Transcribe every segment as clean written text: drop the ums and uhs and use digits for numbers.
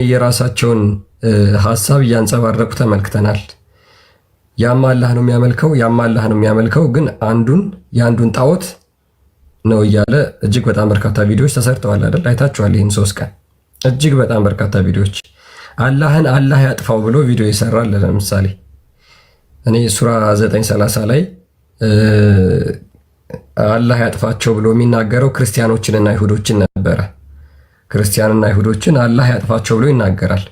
የራሳቸውን ሐሳብ እያንጸባረቁ ተመልክተናል። ያም አላህ ነው የሚያመልከው ግን የአንዱን ጣዖት ነው እያለ እጅግ በጣም በርካታ ቪዲዮዎች ተሰርተዋል አይደል? አይታችኋል። ይህን 3 ቀን እጅግ በጣም በርካታ ቪዲዮዎች አላህን አላህ ያጥፋው ብሎ ቪዲዮ ይሰራል። ለምሳሌ እኔ ሱራ 9:30 ላይ አላህ ያጥፋቸው ብሎ የሚናገረው ክርስቲያኖችንና ይሁዶችን ነበረ። ክርስቲያንና ይሁዶችን አላህ ያጥፋቸው ብሎ ይናገራል።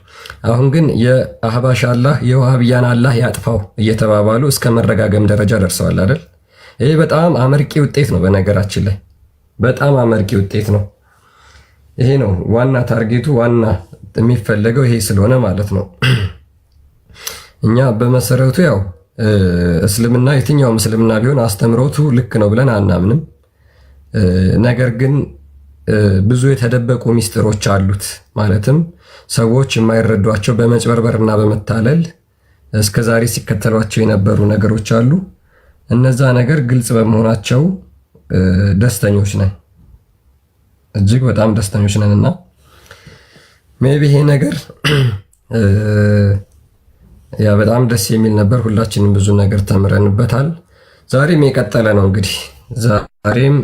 አሁን ግን የአህባሽ አላህ የዋሃብያን አላህ ያጥፋው እየተባባሉ እስከ መረጋገም ደረጃ ደርሰዋል አይደል? ይህ በጣም አመርቂ ውጤት ነው። በነገራችን ላይ በጣም አመርቂ ውጤት ነው። ይሄ ነው ዋና ታርጌቱ፣ ዋና የሚፈለገው ይሄ ስለሆነ ማለት ነው። እኛ በመሰረቱ ያው እስልምና የትኛውም እስልምና ቢሆን አስተምሮቱ ልክ ነው ብለን አናምንም። ነገር ግን ብዙ የተደበቁ ሚስጥሮች አሉት። ማለትም ሰዎች የማይረዷቸው በመጭበርበርና በመታለል እስከዛሬ ሲከተሏቸው የነበሩ ነገሮች አሉ። እነዛ ነገር ግልጽ በመሆናቸው ደስተኞች ነን፣ እጅግ በጣም ደስተኞች ነን። እና ሜቢ ይሄ ነገር ያ በጣም ደስ የሚል ነበር። ሁላችንም ብዙ ነገር ተምረንበታል። ዛሬም የቀጠለ ነው። እንግዲህ ዛሬም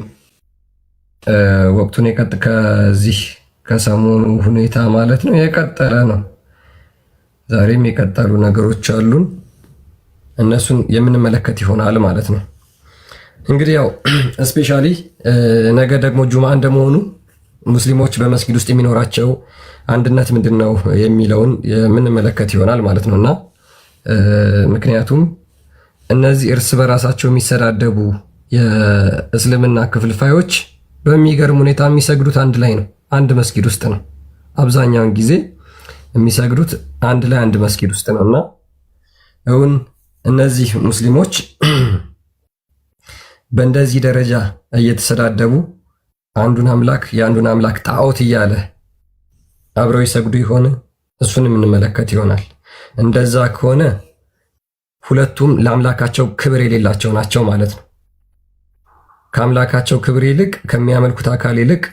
ወቅቱን ከዚህ ከሰሞኑ ሁኔታ ማለት ነው የቀጠለ ነው። ዛሬም የቀጠሉ ነገሮች አሉን፣ እነሱን የምንመለከት ይሆናል ማለት ነው። እንግዲህ ያው ስፔሻሊ ነገ ደግሞ ጁምዓ እንደመሆኑ ሙስሊሞች በመስጊድ ውስጥ የሚኖራቸው አንድነት ምንድን ነው የሚለውን የምንመለከት ይሆናል ማለት ነውና ምክንያቱም እነዚህ እርስ በራሳቸው የሚሰዳደቡ የእስልምና ክፍልፋዮች በሚገርም ሁኔታ የሚሰግዱት አንድ ላይ ነው፣ አንድ መስጊድ ውስጥ ነው። አብዛኛውን ጊዜ የሚሰግዱት አንድ ላይ አንድ መስጊድ ውስጥ ነውና አሁን እነዚህ ሙስሊሞች በእንደዚህ ደረጃ እየተሰዳደቡ የአንዱን አምላክ ጣዖት እያለ አብረው ይሰግዱ ይሆን? እሱን የምንመለከት ይሆናል። እንደዛ ከሆነ ሁለቱም ለአምላካቸው ክብር የሌላቸው ናቸው ማለት ነው። ከአምላካቸው ክብር ይልቅ ከሚያመልኩት አካል ይልቅ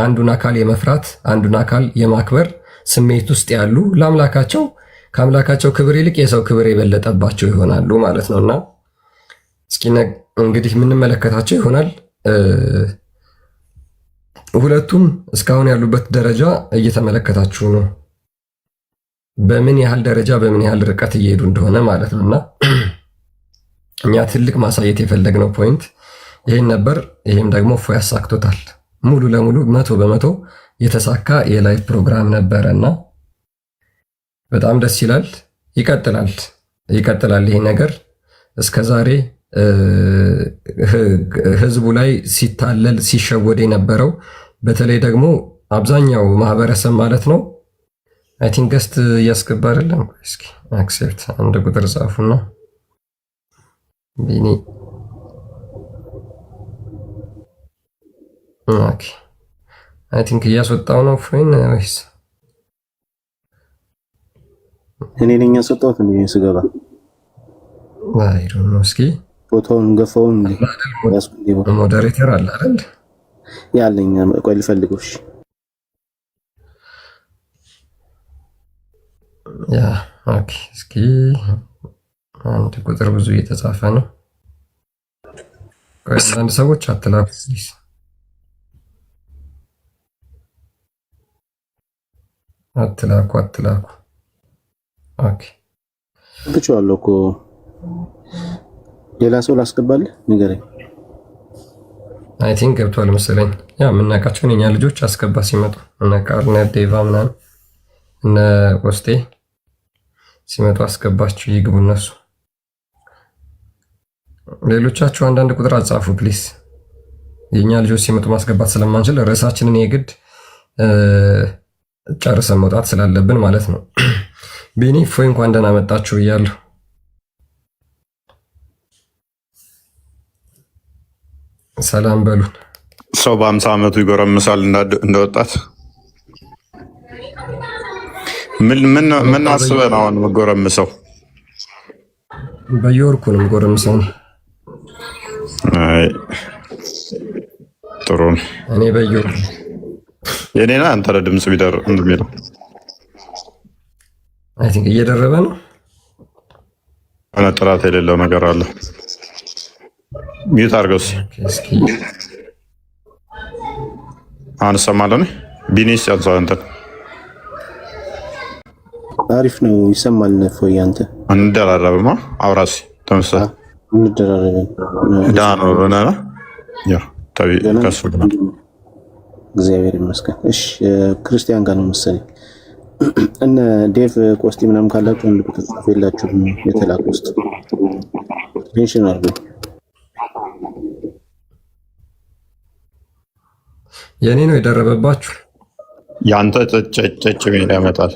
አንዱን አካል የመፍራት አንዱን አካል የማክበር ስሜት ውስጥ ያሉ ከአምላካቸው ክብር ይልቅ የሰው ክብር የበለጠባቸው ይሆናሉ ማለት ነውና እስኪ እንግዲህ የምንመለከታቸው ይሆናል። ሁለቱም እስካሁን ያሉበት ደረጃ እየተመለከታችሁ ነው። በምን ያህል ደረጃ በምን ያህል ርቀት እየሄዱ እንደሆነ ማለት ነውና እኛ ትልቅ ማሳየት የፈለግነው ፖይንት ይሄን ነበር። ይሄም ደግሞ እፎይ ያሳክቶታል። ሙሉ ለሙሉ 100% የተሳካ የላይቭ ፕሮግራም ነበረና በጣም ደስ ይላል። ይቀጥላል ይሄ ነገር እስከዛሬ ህዝቡ ላይ ሲታለል ሲሸወድ የነበረው በተለይ ደግሞ አብዛኛው ማህበረሰብ ማለት ነው። አይ ቲንክ ገስት እያስገባ አይደለም። እስኪ አክሴፕት አንድ ቁጥር ጻፉና ቢኒ ኦኬ አይ ቲንክ እያስወጣው ነው ፎይን ወይስ እኔ ነኝ ያስወጣሁት? እንዴ ስገባ አይ ዶንት ኖ። እስኪ ፎቶውን ገፈውን ሞዴሬተር አለ አይደል? ያለኝ ቆይ ልፈልገውሽ። ያ ኦኬ። እስኪ አንድ ቁጥር ብዙ እየተጻፈ ነው። ቆይ አንድ ሰዎች አትላኩ ፕሊዝ። አትላኩ። ኦኬ ብቻለሁ እኮ ሌላ ሰው ላስገባልህ ንገረኝ። አይ ቲንክ ገብቷል መሰለኝ። ያ የምናውቃቸውን የኛ ልጆች አስገባ ሲመጡ እነ ቃርነ ዴቫ ምናምን እነ ቆስቴ ሲመጡ አስገባችሁ ይግቡ እነሱ። ሌሎቻችሁ አንዳንድ ቁጥር አጻፉ ፕሊስ። የኛ ልጆች ሲመጡ ማስገባት ስለማንችል ርዕሳችንን የግድ ጨርሰን መውጣት ስላለብን ማለት ነው። ቢኒ ፎይ እንኳን ደህና መጣችሁ እያለሁ ሰላም በሉን። ሰው በ50 ዓመቱ ይጎረምሳል እንደወጣት። ምን አስበህ ነው አሁን የምጎረምሰው? በየወርኩ ነው የምጎረምሰው። አይ ጥሩ ነው። እኔ በየወርኩ የኔና አንተ ለድምጽ ቢደር እንደሚለው አይ ቲንክ እየደረበ ነው። አና ጥራት የሌለው ነገር አለ። ሚዩት አድርገው እስኪ አንሰማለን። ቢኒስ ያንሳው እንትን አሪፍ ነው ይሰማል። ፎይ አንተ እንደራረበማ አውራሲ ተመሳሳይ እንደራረበ ዳኖ በናና ያ ታቢ ከሱ ጋር እግዚአብሔር ይመስገን። እሺ ክርስቲያን ጋር ነው መሰለኝ እነ ዴቭ ቆስቲ ምናምን ካላችሁ አንድ ቁጥር ጽፌላችሁ የተላኩ ውስጥ ሜንሽን አድርጉ። የኔ ነው የደረበባችሁ። ያንተ ጨጨጭ ምን ያመጣል?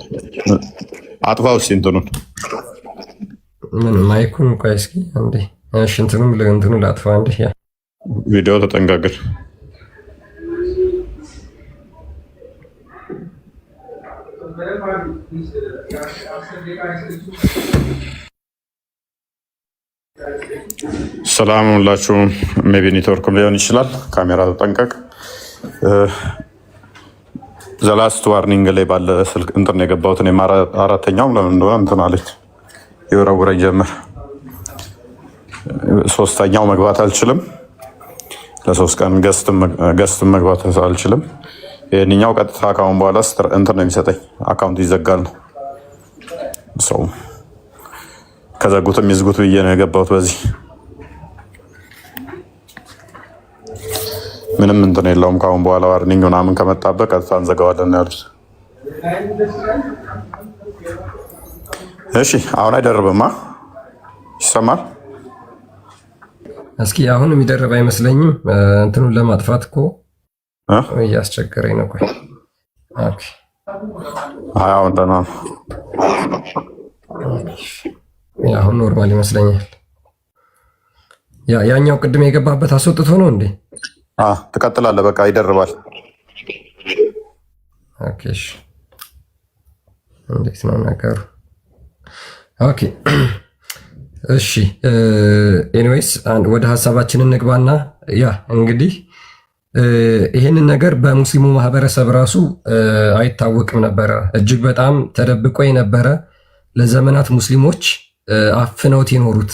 አጥፋው እስኪ እንትኑን ምን ማይኩን ቆይ እስኪ አንዴ። እሺ እንትኑ ላጥፋ አንዴ። ያ ቪዲዮ ተጠንቀቅን። ሰላም ሁላችሁም። ሜቢ ኔትወርክም ሊሆን ይችላል። ካሜራ ተጠንቀቅ። ዘላስት ዋርኒንግ ላይ ባለ ስልክ እንትን የገባሁት እኔ አራተኛውም ለምን እንደሆነ እንትን አለች የወረወረኝ ጀመር። ሶስተኛው መግባት አልችልም። ለ3 ቀን ገስትም መግባት አልችልም። ይህንኛው ቀጥታ ካሁን በኋላ እንትን ነው የሚሰጠኝ፣ አካውንት ይዘጋል ነው ሰው ከዘጉትም ይዝጉት ብዬ ነው የገባሁት። በዚህ ምንም እንትን የለውም። ካሁን በኋላ ዋርኒንግ ምናምን ከመጣበት ቀጥታ እንዘጋዋለን ያሉት። እሺ አሁን አይደርብማ፣ ይሰማል። እስኪ አሁን የሚደርብ አይመስለኝም። እንትኑን ለማጥፋት እኮ እያስቸገረኝ ነው። ቆይ ኦኬ፣ አሁን ደህና ነው። አሁን ኖርማል ይመስለኛል። ያኛው ቅድም የገባበት አስወጥቶ ነው እንዴ? ትቀጥላለህ። በቃ ይደርባል። ኦኬ እሺ፣ እንዴት ነው ነገሩ? ኦኬ እሺ፣ ኤኒዌይስ ወደ ሀሳባችን እንግባና ያ እንግዲህ ይህንን ነገር በሙስሊሙ ማህበረሰብ ራሱ አይታወቅም ነበረ። እጅግ በጣም ተደብቆ የነበረ ለዘመናት ሙስሊሞች አፍነውት የኖሩት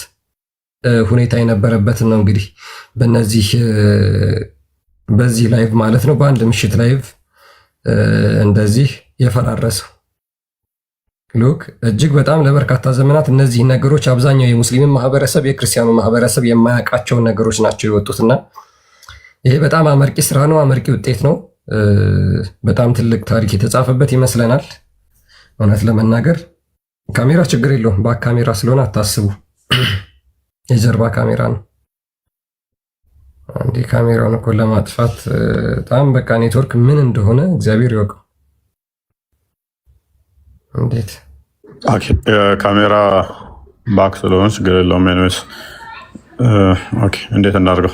ሁኔታ የነበረበትን ነው እንግዲህ በዚህ ላይቭ ማለት ነው፣ በአንድ ምሽት ላይቭ እንደዚህ የፈራረሰው ሉክ እጅግ በጣም ለበርካታ ዘመናት እነዚህ ነገሮች አብዛኛው የሙስሊም ማህበረሰብ የክርስቲያኑ ማህበረሰብ የማያውቃቸውን ነገሮች ናቸው የወጡትና ይሄ በጣም አመርቂ ስራ ነው፣ አመርቂ ውጤት ነው። በጣም ትልቅ ታሪክ የተጻፈበት ይመስለናል። እውነት ለመናገር ካሜራ ችግር የለውም፣ ባክ ካሜራ ስለሆነ አታስቡ፣ የጀርባ ካሜራ ነው። አንዴ ካሜራውን እኮ ለማጥፋት በጣም በቃ ኔትወርክ ምን እንደሆነ እግዚአብሔር ይወቀው። እንዴት ካሜራ ባክ ስለሆነ ችግር የለውም። ኤኒዌይስ ኦኬ፣ እንዴት እናድርገው?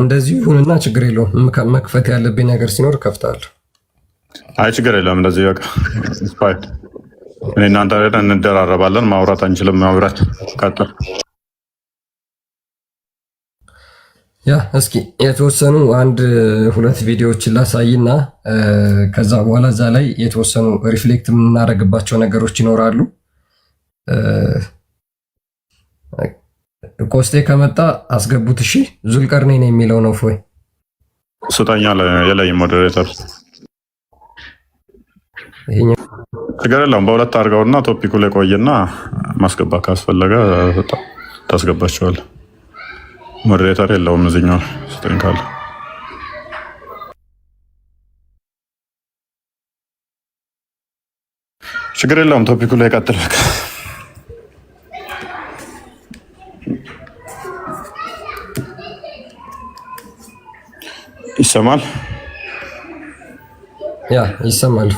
እንደዚህ ይሁንና ችግር የለውም። መክፈት ያለብኝ ነገር ሲኖር ከፍታለሁ። አይ ችግር የለም። እንደዚህ በቃ ስፓይ እኔ እናንተ እንደራረባለን። ማውራት አንችልም። ማውራት ቀጥል። ያ እስኪ የተወሰኑ 1-2 ቪዲዮዎችን ላሳይና ከዛ በኋላ እዛ ላይ የተወሰኑ ሪፍሌክት የምናደርግባቸው ነገሮች ይኖራሉ። ኮስቴ ከመጣ አስገቡት። እሺ ዙልቀርኔን የሚለው ነው። ፎይ ስጠኛ የለይ ሞዴሬተር ችግር የለውም። በሁለት አድርገውና ቶፒኩ ላይ ቆይና ማስገባት ካስፈለገ ታስገባቸዋል። ሞዴሬተር የለውም እዚህኛው ስጠኝ ካለ ችግር የለውም። ቶፒኩ ላይ ቀጥል። ይሰማል? ያ ይሰማል።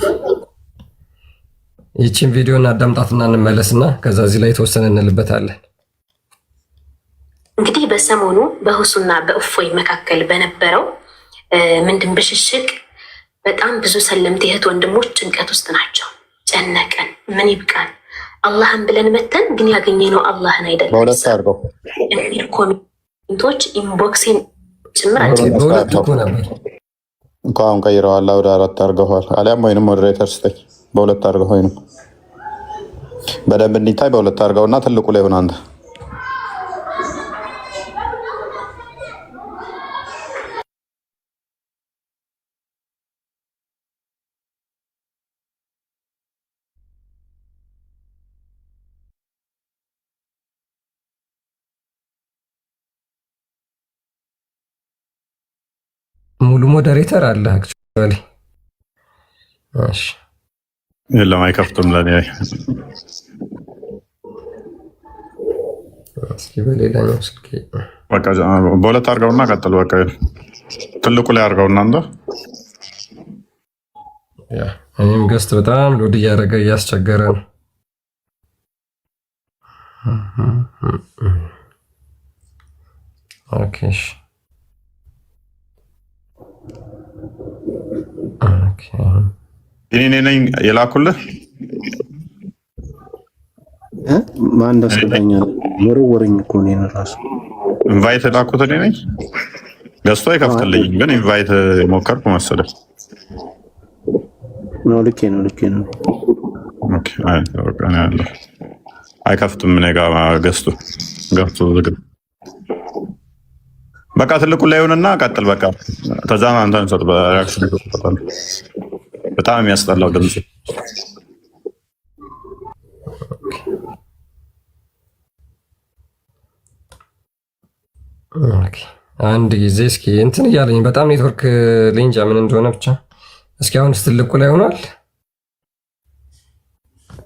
ይቺን ቪዲዮ እናዳምጣትና እንመለስና ከዛ እዚህ ላይ የተወሰነ እንልበታለን። እንግዲህ በሰሞኑ በሁሱና በእፎይ መካከል በነበረው ምንድን ብሽሽቅ በጣም ብዙ ሰለምት እህት ወንድሞች ጭንቀት ውስጥ ናቸው። ጨነቀን፣ ምን ይብቃን፣ አላህን ብለን መተን ግን ያገኘነው አላህን አይደለም። ኮሜንቶች ኢንቦክሴን ጭምር በሁለቱ እኮ ነበር እኮ አሁን ቀይረዋል። ወደ 4 አድርገዋል። አሊያም ወይንም ሞዴሬተር ስጠኝ። በ2 አድርገው ወይንም በደንብ እንዲታይ በ2 አድርገውና ትልቁ ላይ ሆነ አንተ ሙሉ ሞዴሬተር አለ አክቹአሊ። እሺ የለም አይከፍትም ለኔ። እስኪ በሌላኛው ስልክ በቃ በ2 አድርገውና ቀጥሉ። በቃ ትልቁ ላይ አድርገውና አንተ ያ እኔም ገስት በጣም ሎድ እያደረገ እያስቸገረ ነው። ኦኬ እኔ ነኝ የላኩልህ። ማን እንዳስገባኛል ወረወረኝ እኮ ነው ራሱ ኢንቫይት ላኩት። እኔ ነኝ ገዝቶ አይከፍትልኝም፣ ግን ኢንቫይት ሞከርኩ መሰለኝ። ልኬ ነው። ኦኬ አይከፍትም። እኔ ጋር ገዝቶ ገብቶ ዝግ። በቃ ትልቁ ላይ ሆነና ቀጥል። በቃ ተዛና አንተን ሰጥ በሪአክሽን ይፈጣል። በጣም የሚያስጠላው ድምጽ። ኦኬ አንድ ጊዜ እስኪ እንትን እያለኝ በጣም ኔትወርክ ሌንጃ ምን እንደሆነ ብቻ። እስኪ አሁን ትልቁ ላይ ሆኗል።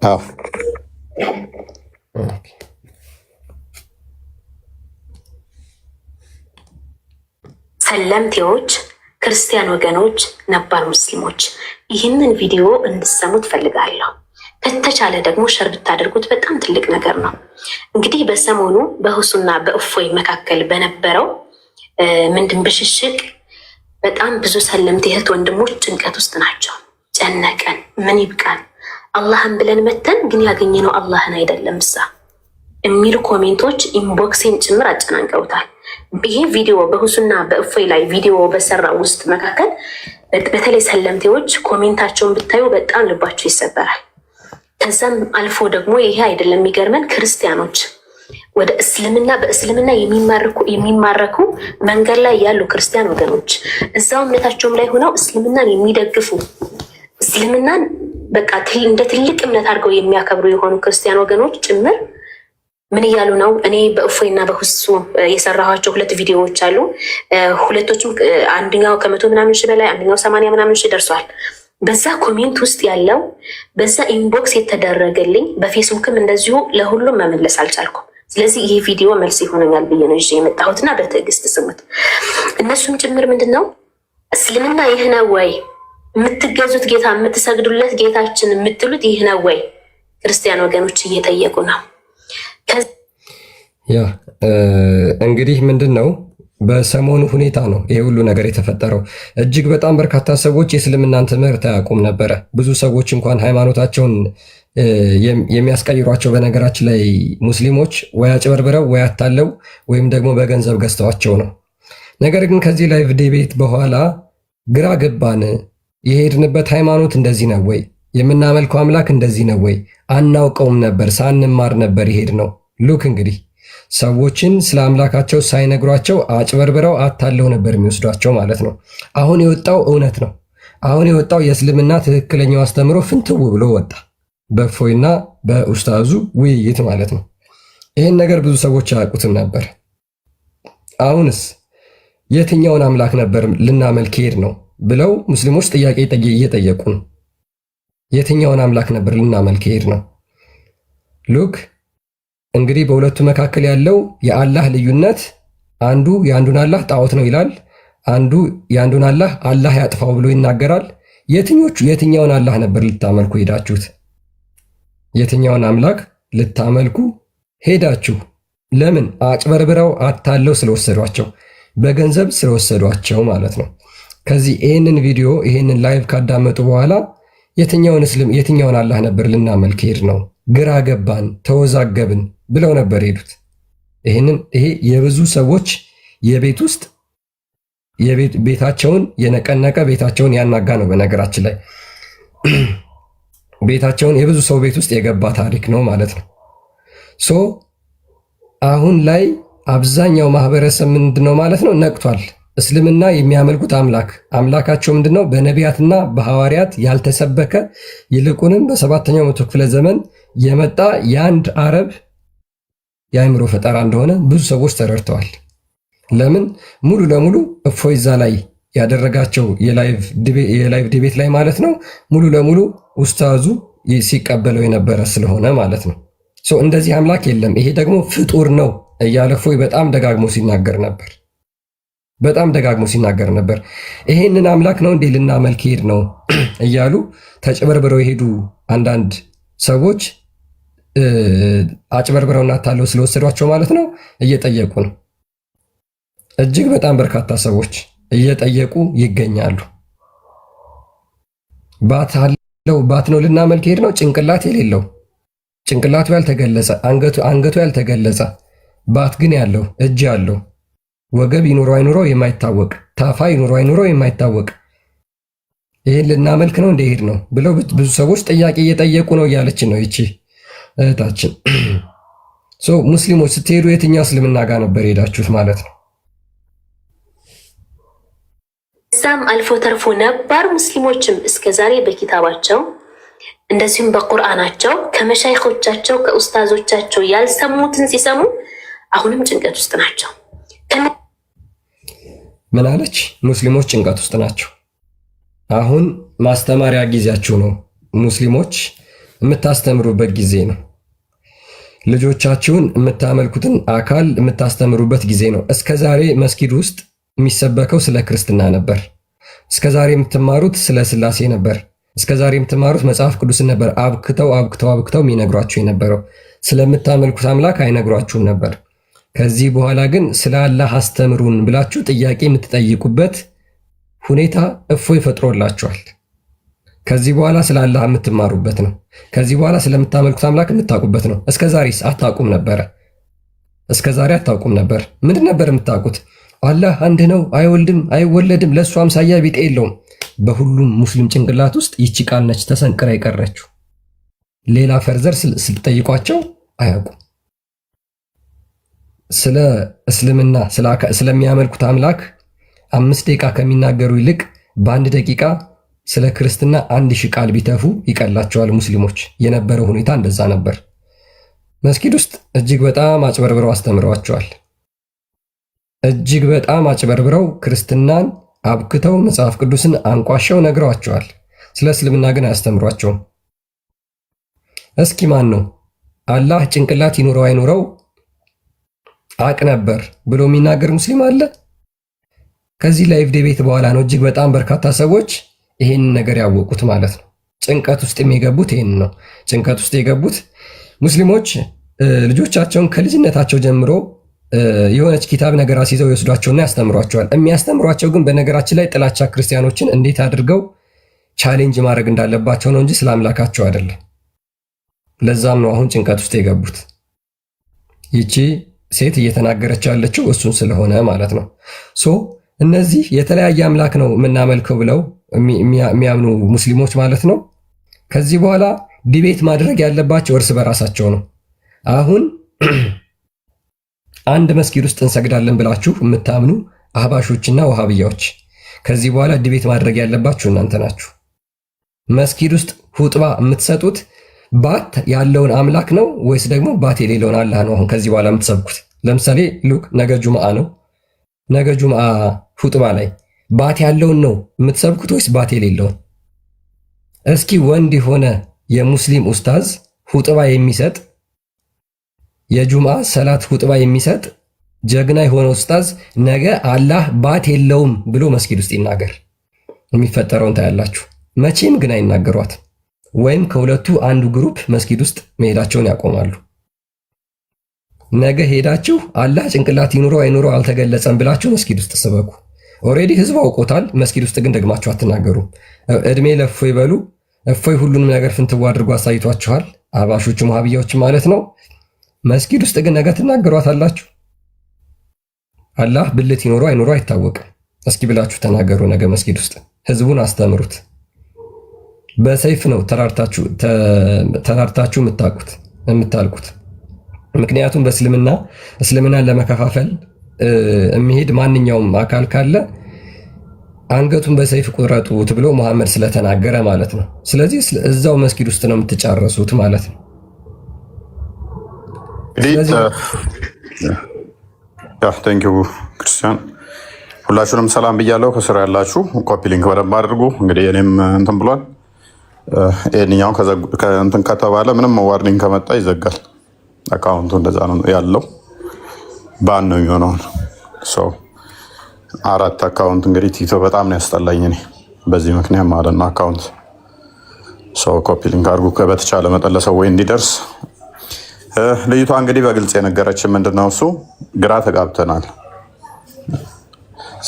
አዎ ሰለምቴዎች፣ ክርስቲያን ወገኖች፣ ነባር ሙስሊሞች ይህንን ቪዲዮ እንድሰሙ ትፈልጋለሁ። ከተቻለ ደግሞ ሸር ብታደርጉት በጣም ትልቅ ነገር ነው። እንግዲህ በሰሞኑ በሁሱና በእፎይ መካከል በነበረው ምንድን ብሽሽቅ በጣም ብዙ ሰለምቴ እህት ወንድሞች ጭንቀት ውስጥ ናቸው። ጨነቀን፣ ምን ይብቃን፣ አላህን ብለን መተን ግን ያገኘነው አላህን አይደለም እሳ የሚሉ ኮሜንቶች ኢንቦክሴን ጭምር አጨናንቀውታል። ይሄ ቪዲዮ በሁሱና በእፎይ ላይ ቪዲዮ በሰራ ውስጥ መካከል በተለይ ሰለምቴዎች ኮሜንታቸውን ብታዩ በጣም ልባቸው ይሰበራል። ከዛም አልፎ ደግሞ ይሄ አይደለም የሚገርመን፣ ክርስቲያኖች ወደ እስልምና በእስልምና የሚማረኩ መንገድ ላይ ያሉ ክርስቲያን ወገኖች እዛው እምነታቸውም ላይ ሆነው እስልምናን የሚደግፉ እስልምናን በቃ እንደ ትልቅ እምነት አድርገው የሚያከብሩ የሆኑ ክርስቲያን ወገኖች ጭምር ምን እያሉ ነው? እኔ በእፎይና በሁሱ የሰራኋቸው 2 ቪዲዮዎች አሉ። ሁለቶችም አንደኛው 100 ምናምን ሺህ በላይ አንደኛው 80 ምናምን ሺህ ደርሷል። በዛ ኮሜንት ውስጥ ያለው በዛ ኢንቦክስ የተደረገልኝ በፌስቡክም እንደዚሁ ለሁሉም መመለስ አልቻልኩም። ስለዚህ ይህ ቪዲዮ መልስ ይሆነኛል ብዬ ነው ይዤ የመጣሁትና በትዕግስት ስሙት። እነሱም ጭምር ምንድን ነው እስልምና ይህ ነው ወይ የምትገዙት ጌታ የምትሰግዱለት ጌታችን የምትሉት ይህ ነው ወይ? ክርስቲያን ወገኖች እየጠየቁ ነው። ያ እንግዲህ ምንድን ነው በሰሞኑ ሁኔታ ነው ይሄ ሁሉ ነገር የተፈጠረው። እጅግ በጣም በርካታ ሰዎች የእስልምናን ትምህርት አያውቁም ነበረ። ብዙ ሰዎች እንኳን ሃይማኖታቸውን የሚያስቀይሯቸው በነገራችን ላይ ሙስሊሞች ወይ አጭበርብረው ወይ አታለው ወይም ደግሞ በገንዘብ ገዝተዋቸው ነው። ነገር ግን ከዚህ ላይ ዲቤት በኋላ ግራ ገባን። የሄድንበት ሃይማኖት እንደዚህ ነው ወይ? የምናመልከው አምላክ እንደዚህ ነው ወይ? አናውቀውም ነበር፣ ሳንማር ነበር ይሄድ ነው። ሉክ እንግዲህ ሰዎችን ስለ አምላካቸው ሳይነግሯቸው አጭበርብረው አታለው ነበር የሚወስዷቸው ማለት ነው። አሁን የወጣው እውነት ነው። አሁን የወጣው የእስልምና ትክክለኛው አስተምሮ ፍንትው ብሎ ወጣ፣ በእፎይና በኡስታዙ ውይይት ማለት ነው። ይህን ነገር ብዙ ሰዎች አያውቁትም ነበር። አሁንስ የትኛውን አምላክ ነበር ልናመልክ ሄድ ነው ብለው ሙስሊሞች ጥያቄ እየጠየቁ ነው። የትኛውን አምላክ ነበር ልናመልክ ሄድ ነው? ሉክ እንግዲህ በሁለቱ መካከል ያለው የአላህ ልዩነት አንዱ የአንዱን አላህ ጣዖት ነው ይላል፣ አንዱ የአንዱን አላህ አላህ ያጥፋው ብሎ ይናገራል። የትኛውን አላህ ነበር ልታመልኩ ሄዳችሁት? የትኛውን አምላክ ልታመልኩ ሄዳችሁ? ለምን? አጭበርብረው አታለው ስለወሰዷቸው፣ በገንዘብ ስለወሰዷቸው ማለት ነው። ከዚህ ይህንን ቪዲዮ ይህንን ላይቭ ካዳመጡ በኋላ የትኛውን አላህ ነበር ልናመልክ ሄድ ነው? ግራ ገባን፣ ተወዛገብን ብለው ነበር ሄዱት። ይሄ የብዙ ሰዎች የቤት ውስጥ ቤታቸውን የነቀነቀ ቤታቸውን ያናጋ ነው። በነገራችን ላይ ቤታቸውን የብዙ ሰው ቤት ውስጥ የገባ ታሪክ ነው ማለት ነው። ሶ አሁን ላይ አብዛኛው ማህበረሰብ ምንድነው ማለት ነው ነቅቷል። እስልምና የሚያመልኩት አምላካቸው ምንድነው? በነቢያትና በሐዋርያት ያልተሰበከ ይልቁንም በሰባተኛው መቶ ክፍለ ዘመን የመጣ የአንድ አረብ የአእምሮ ፈጠራ እንደሆነ ብዙ ሰዎች ተረድተዋል። ለምን ሙሉ ለሙሉ እፎይ እዛ ላይ ያደረጋቸው የላይቭ ዲቤት ላይ ማለት ነው ሙሉ ለሙሉ ኡስታዙ ሲቀበለው የነበረ ስለሆነ ማለት ነው። እንደዚህ አምላክ የለም፣ ይሄ ደግሞ ፍጡር ነው እያለ እፎይ በጣም ደጋግሞ ሲናገር ነበር። ይሄንን አምላክ ነው እንዴ ልናመልክ ሄድ ነው እያሉ ተጭበርብረው የሄዱ አንዳንድ ሰዎች አጭበርብረውና ታለው ስለወሰዷቸው ማለት ነው እየጠየቁ ነው። እጅግ በጣም በርካታ ሰዎች እየጠየቁ ይገኛሉ። ባት ነው ልናመልክ ሄድ ነው፣ ጭንቅላት የሌለው ጭንቅላቱ ያልተገለጸ አንገቱ ያልተገለጸ ባት ግን ያለው እጅ ያለው ወገብ ይኑሮ አይኑሮ የማይታወቅ ታፋ ይኑሮ አይኑሮ የማይታወቅ ይሄን ልናመልክ ነው እንደሄድ ነው ብለው ብዙ ሰዎች ጥያቄ እየጠየቁ ነው እያለችን ነው ይቺ እህታችን። ሙስሊሞች ስትሄዱ የትኛው እስልምና ጋር ነበር ሄዳችሁት ማለት ነው? እዛም አልፎ ተርፎ ነባር ሙስሊሞችም እስከዛሬ በኪታባቸው እንደዚሁም በቁርአናቸው ከመሻይኾቻቸው ከኡስታዞቻቸው ያልሰሙትን ሲሰሙ አሁንም ጭንቀት ውስጥ ናቸው። ምን አለች? ሙስሊሞች ጭንቀት ውስጥ ናቸው። አሁን ማስተማሪያ ጊዜያችሁ ነው። ሙስሊሞች የምታስተምሩበት ጊዜ ነው። ልጆቻችሁን የምታመልኩትን አካል የምታስተምሩበት ጊዜ ነው። እስከዛሬ መስጊድ ውስጥ የሚሰበከው ስለ ክርስትና ነበር። እስከዛሬ የምትማሩት ስለ ስላሴ ነበር። እስከዛሬ የምትማሩት መጽሐፍ ቅዱስን ነበር። አብክተው የሚነግሯችሁ የነበረው ስለምታመልኩት አምላክ አይነግሯችሁም ነበር። ከዚህ በኋላ ግን ስለ አላህ አስተምሩን ብላችሁ ጥያቄ የምትጠይቁበት ሁኔታ እፎይ ፈጥሮላችኋል። ከዚህ በኋላ ስለ አላህ የምትማሩበት ነው። ከዚህ በኋላ ስለምታመልኩት አምላክ የምታውቁበት ነው። እስከዛሬስ አታውቁም ነበረ። እስከዛሬ አታውቁም ነበር። ምንድን ነበር የምታውቁት? አላህ አንድ ነው፣ አይወልድም፣ አይወለድም፣ ለእሱ አምሳያ ቢጤ የለውም። በሁሉም ሙስሊም ጭንቅላት ውስጥ ይቺ ቃል ነች ተሰንቅራ የቀረችው። ሌላ ፈርዘር ስትጠይቋቸው አያውቁም። ስለ እስልምና ስለሚያመልኩት አምላክ 5 ደቂቃ ከሚናገሩ ይልቅ በአንድ ደቂቃ ስለ ክርስትና 1000 ቃል ቢተፉ ይቀላቸዋል። ሙስሊሞች የነበረው ሁኔታ እንደዛ ነበር። መስጊድ ውስጥ እጅግ በጣም አጭበርብረው አስተምረዋቸዋል። እጅግ በጣም አጭበርብረው ክርስትናን አብክተው መጽሐፍ ቅዱስን አንቋሸው ነግረዋቸዋል። ስለ እስልምና ግን አያስተምሯቸውም። እስኪ ማን ነው አላህ ጭንቅላት ይኑረው አይኑረው አቅ ነበር ብሎ የሚናገር ሙስሊም አለ? ከዚህ ላይቭ ዲቤት በኋላ ነው እጅግ በጣም በርካታ ሰዎች ይሄን ነገር ያወቁት ማለት ነው። ጭንቀት ውስጥ የገቡት ይሄን ነው። ጭንቀት ውስጥ የገቡት ሙስሊሞች ልጆቻቸውን ከልጅነታቸው ጀምሮ የሆነች ኪታብ ነገር አስይዘው ይወስዷቸውና ያስተምሯቸዋል። የሚያስተምሯቸው ግን በነገራችን ላይ ጥላቻ ክርስቲያኖችን እንዴት አድርገው ቻሌንጅ ማድረግ እንዳለባቸው ነው እንጂ ስለ አምላካቸው አይደለም። ለዛም ነው አሁን ጭንቀት ውስጥ የገቡት። ይቺ ሴት እየተናገረች ያለችው እሱን ስለሆነ ማለት ነው። እነዚህ የተለያየ አምላክ ነው የምናመልከው ብለው የሚያምኑ ሙስሊሞች ማለት ነው ከዚህ በኋላ ዲቤት ማድረግ ያለባቸው እርስ በራሳቸው ነው። አሁን አንድ መስጊድ ውስጥ እንሰግዳለን ብላችሁ የምታምኑ አህባሾችና ወሃብያዎች ከዚህ በኋላ ዲቤት ማድረግ ያለባችሁ እናንተ ናችሁ። መስጊድ ውስጥ ሁጥባ የምትሰጡት ባት ያለውን አምላክ ነው ወይስ ደግሞ ባት የሌለውን አላህ ነው? አሁን ከዚህ በኋላ የምትሰብኩት ለምሳሌ ሉክ ነገ ጁምዓ ነው። ነገ ጁምዓ ሁጥባ ላይ ባት ያለውን ነው የምትሰብኩት ወይስ ባት የሌለውን? እስኪ ወንድ የሆነ የሙስሊም ኡስታዝ ሁጥባ የሚሰጥ የጁምዓ ሰላት ሁጥባ የሚሰጥ ጀግና የሆነ ኡስታዝ ነገ አላህ ባት የለውም ብሎ መስጊድ ውስጥ ይናገር። የሚፈጠረውን ታያላችሁ። መቼም ግን አይናገሯት ወይም ከሁለቱ አንዱ ግሩፕ መስጊድ ውስጥ መሄዳቸውን ያቆማሉ። ነገ ሄዳችሁ አላህ ጭንቅላት ይኑረው አይኑረው አልተገለጸም ብላችሁ መስጊድ ውስጥ ስበኩ። ኦሬዲ ህዝብ አውቆታል። መስጊድ ውስጥ ግን ደግማችሁ አትናገሩ። እድሜ ለእፎይ በሉ። እፎይ ሁሉንም ነገር ፍንትዋ አድርጎ አሳይቷችኋል። አህባሾቹ ወሃቢያዎች ማለት ነው። መስጊድ ውስጥ ግን ነገ ትናገሯታላችሁ። አላህ ብልት ይኖረው አይኖረው አይታወቅም። እስኪ ብላችሁ ተናገሩ። ነገ መስጊድ ውስጥ ህዝቡን አስተምሩት። በሰይፍ ነው ተራርታችሁ የምታልቁት። ምክንያቱም እስልምናን ለመከፋፈል የሚሄድ ማንኛውም አካል ካለ አንገቱን በሰይፍ ቁረጡት ብሎ መሐመድ ስለተናገረ ማለት ነው። ስለዚህ እዛው መስጊድ ውስጥ ነው የምትጫረሱት ማለት ነው። ቴንኪው ክርስቲያን፣ ሁላችሁንም ሰላም ብያለሁ። ከስራ ያላችሁ ኮፒ ሊንክ በደንብ አድርጉ። እንግዲህ እኔም እንትን ብሏል። ይህንኛው እንትን ከተባለ ምንም ዋርኒንግ ከመጣ ይዘጋል አካውንቱ። እንደዛ ነው ያለው። ባን ነው የሚሆነው። አራት አካውንት እንግዲህ ቲቶ በጣም ነው ያስጠላኝ እኔ በዚህ ምክንያት ማለት ነው። አካውንት ኮፒ ሊንክ አድርጉ በተቻለ መጠን ለሰው እንዲደርስ። ልጅቷ እንግዲህ በግልጽ የነገረችን ምንድነው እሱ ግራ ተጋብተናል።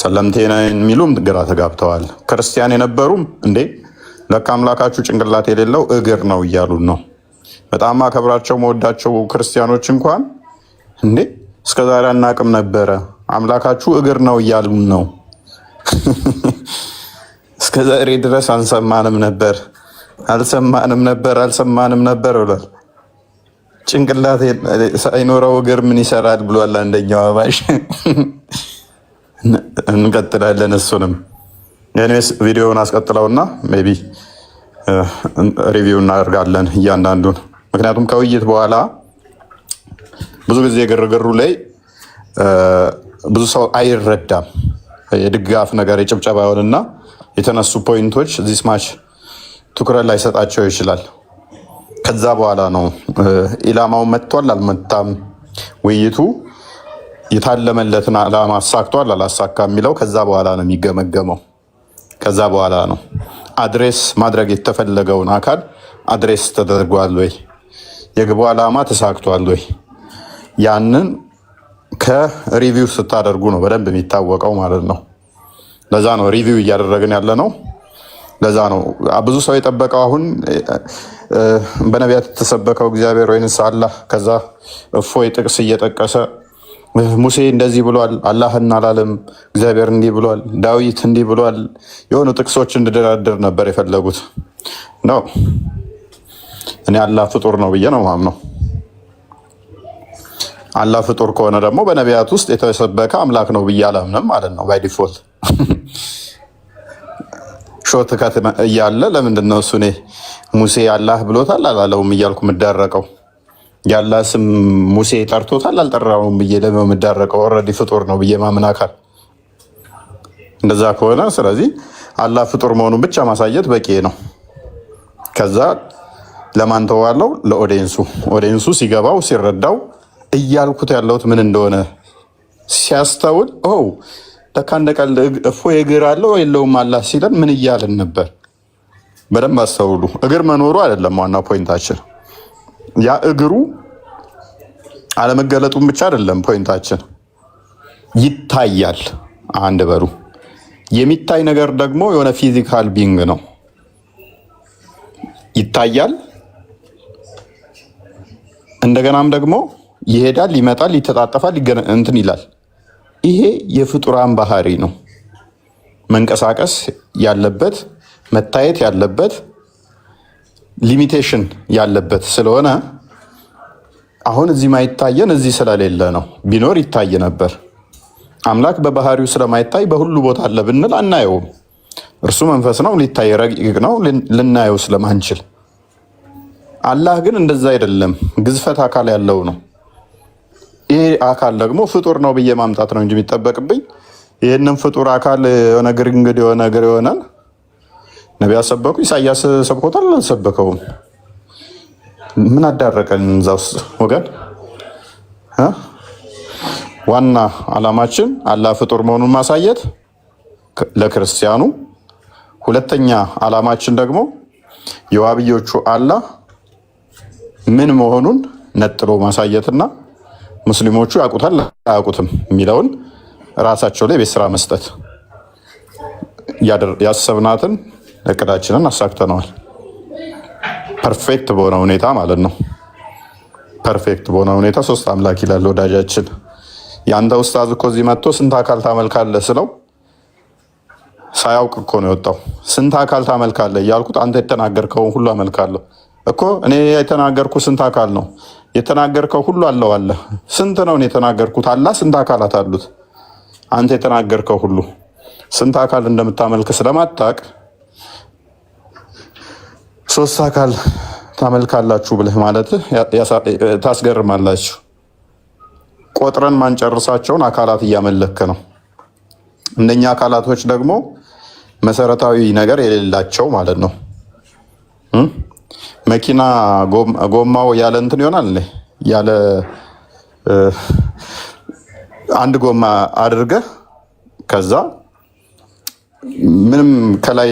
ሰለምቴ የሚሉም ግራ ተጋብተዋል። ክርስቲያን የነበሩም እንዴ ለካ አምላካችሁ ጭንቅላት የሌለው እግር ነው እያሉን ነው። በጣም አከብራቸው መወዳቸው ክርስቲያኖች እንኳን እንዴ እስከዛሬ አናቅም ነበረ አምላካችሁ እግር ነው እያሉን ነው። እስከዛሬ ድረስ አንሰማንም ነበር አልሰማንም ነበር ብሏል። ጭንቅላት ሳይኖረው እግር ምን ይሰራል ብሏል አንደኛው አባሽ። እንቀጥላለን። እሱንም የኔስ ቪዲዮውን አስቀጥለውና ሜይ ቢ ሪቪው እናደርጋለን እያንዳንዱን። ምክንያቱም ከውይይት በኋላ ብዙ ጊዜ ግርግሩ ላይ ብዙ ሰው አይረዳም። የድጋፍ ነገር የጭብጨባ ይሆንና የተነሱ ፖይንቶች ዚስ ማች ትኩረት ላይ ሰጣቸው ይችላል። ከዛ በኋላ ነው ኢላማው መጥቷል አልመጣም፣ ውይይቱ የታለመለትን ዓላማ አሳክቷል አላሳካ የሚለው ከዛ በኋላ ነው የሚገመገመው። ከዛ በኋላ ነው አድሬስ ማድረግ የተፈለገውን አካል አድሬስ ተደርጓል ወይ፣ የግቡ ዓላማ ተሳክቷል ወይ፣ ያንን ከሪቪው ስታደርጉ ነው በደንብ የሚታወቀው ማለት ነው። ለዛ ነው ሪቪው እያደረግን ያለ ነው። ለዛ ነው ብዙ ሰው የጠበቀው አሁን በነቢያት የተሰበከው እግዚአብሔር ወይንስ አላህ። ከዛ እፎይ ጥቅስ እየጠቀሰ ሙሴ እንደዚህ ብሏል፣ አላህን አላለም፣ እግዚአብሔር እንዲህ ብሏል፣ ዳዊት እንዲህ ብሏል፣ የሆኑ ጥቅሶች እንድደራደር ነበር የፈለጉት ነው። እኔ አላህ ፍጡር ነው ብዬ ነው ማምነው። አላህ ፍጡር ከሆነ ደግሞ በነቢያት ውስጥ የተሰበከ አምላክ ነው ብዬ አላምንም ማለት ነው። ባይ ዲፎልት ሾት ከት እያለ ለምንድን ነው እሱ እኔ ሙሴ አላህ ብሎታል አላለውም እያልኩ የምዳረቀው? ያላህ ስም ሙሴ ጠርቶታል አልጠራውም ብዬ ደግሞ የምዳረቀው? ኦልሬዲ ፍጡር ነው ብዬ ማምን አካል እንደዛ ከሆነ ስለዚህ አላህ ፍጡር መሆኑን ብቻ ማሳየት በቂ ነው። ከዛ ለማን ተዋለው? ለኦዲየንሱ ሲገባው ሲረዳው እያልኩት ያለሁት ምን እንደሆነ ሲያስተውል ለካ እንደ ቀልድ እፎይ እግር አለው የለውም አላህ ሲለን ምን እያልን ነበር? በደንብ አስተውሉ። እግር መኖሩ አይደለም ዋና ፖይንታችን። ያ እግሩ አለመገለጡን ብቻ አይደለም ፖይንታችን። ይታያል። አንድ በሩ የሚታይ ነገር ደግሞ የሆነ ፊዚካል ቢንግ ነው። ይታያል። እንደገናም ደግሞ ይሄዳል፣ ይመጣል፣ ይተጣጠፋል፣ እንትን ይላል። ይሄ የፍጡራን ባህሪ ነው። መንቀሳቀስ ያለበት መታየት ያለበት ሊሚቴሽን ያለበት ስለሆነ አሁን እዚህ ማይታየን እዚህ ስለሌለ ነው። ቢኖር ይታይ ነበር። አምላክ በባህሪው ስለማይታይ በሁሉ ቦታ አለ ብንል አናየውም። እርሱ መንፈስ ነው፣ ሊታይ ረቂቅ ነው፣ ልናየው ስለማንችል። አላህ ግን እንደዛ አይደለም፣ ግዝፈት አካል ያለው ነው። ይሄ አካል ደግሞ ፍጡር ነው ብዬ ማምጣት ነው እንጂ የሚጠበቅብኝ ይህንን ፍጡር አካል የሆነ ግርንግድ የሆነ ነገር የሆነን ነቢያት ሰበኩ። ኢሳያስ ሰብኮታል አልሰበከውም? ምን አዳረቀን እዛ ውስጥ ወገን? ዋና ዓላማችን አላህ ፍጡር መሆኑን ማሳየት ለክርስቲያኑ። ሁለተኛ ዓላማችን ደግሞ የዋብዮቹ አላህ ምን መሆኑን ነጥሎ ማሳየትና ሙስሊሞቹ ያውቁታል አያውቁትም የሚለውን ራሳቸው ላይ ቤት ስራ መስጠት። ያሰብናትን እቅዳችንን አሳክተነዋል። ፐርፌክት በሆነ ሁኔታ ማለት ነው። ፐርፌክት በሆነ ሁኔታ ሶስት አምላክ ይላል ወዳጃችን። የአንተ ኡስታዝ እኮ እዚህ መጥቶ ስንት አካል ታመልካለህ ስለው ሳያውቅ እኮ ነው የወጣው። ስንት አካል ታመልካለህ እያልኩት አንተ የተናገርከውን ሁሉ አመልካለሁ እኮ። እኔ የተናገርኩ ስንት አካል ነው የተናገርከው? ሁሉ አለው አለ። ስንት ነው እኔ የተናገርኩት? አላህ ስንት አካላት አሉት? አንተ የተናገርከው ሁሉ ስንት አካል እንደምታመልክ ስለማታቅ 3 አካል ታመልካላችሁ ብለህ ማለት ታስገርማላችሁ። ቆጥረን ማንጨርሳቸውን አካላት እያመለክ ነው። እነኛ አካላቶች ደግሞ መሰረታዊ ነገር የሌላቸው ማለት ነው። መኪና ጎማው ያለ እንትን ይሆናል ያለ አንድ ጎማ አድርገህ ከዛ ምንም ከላይ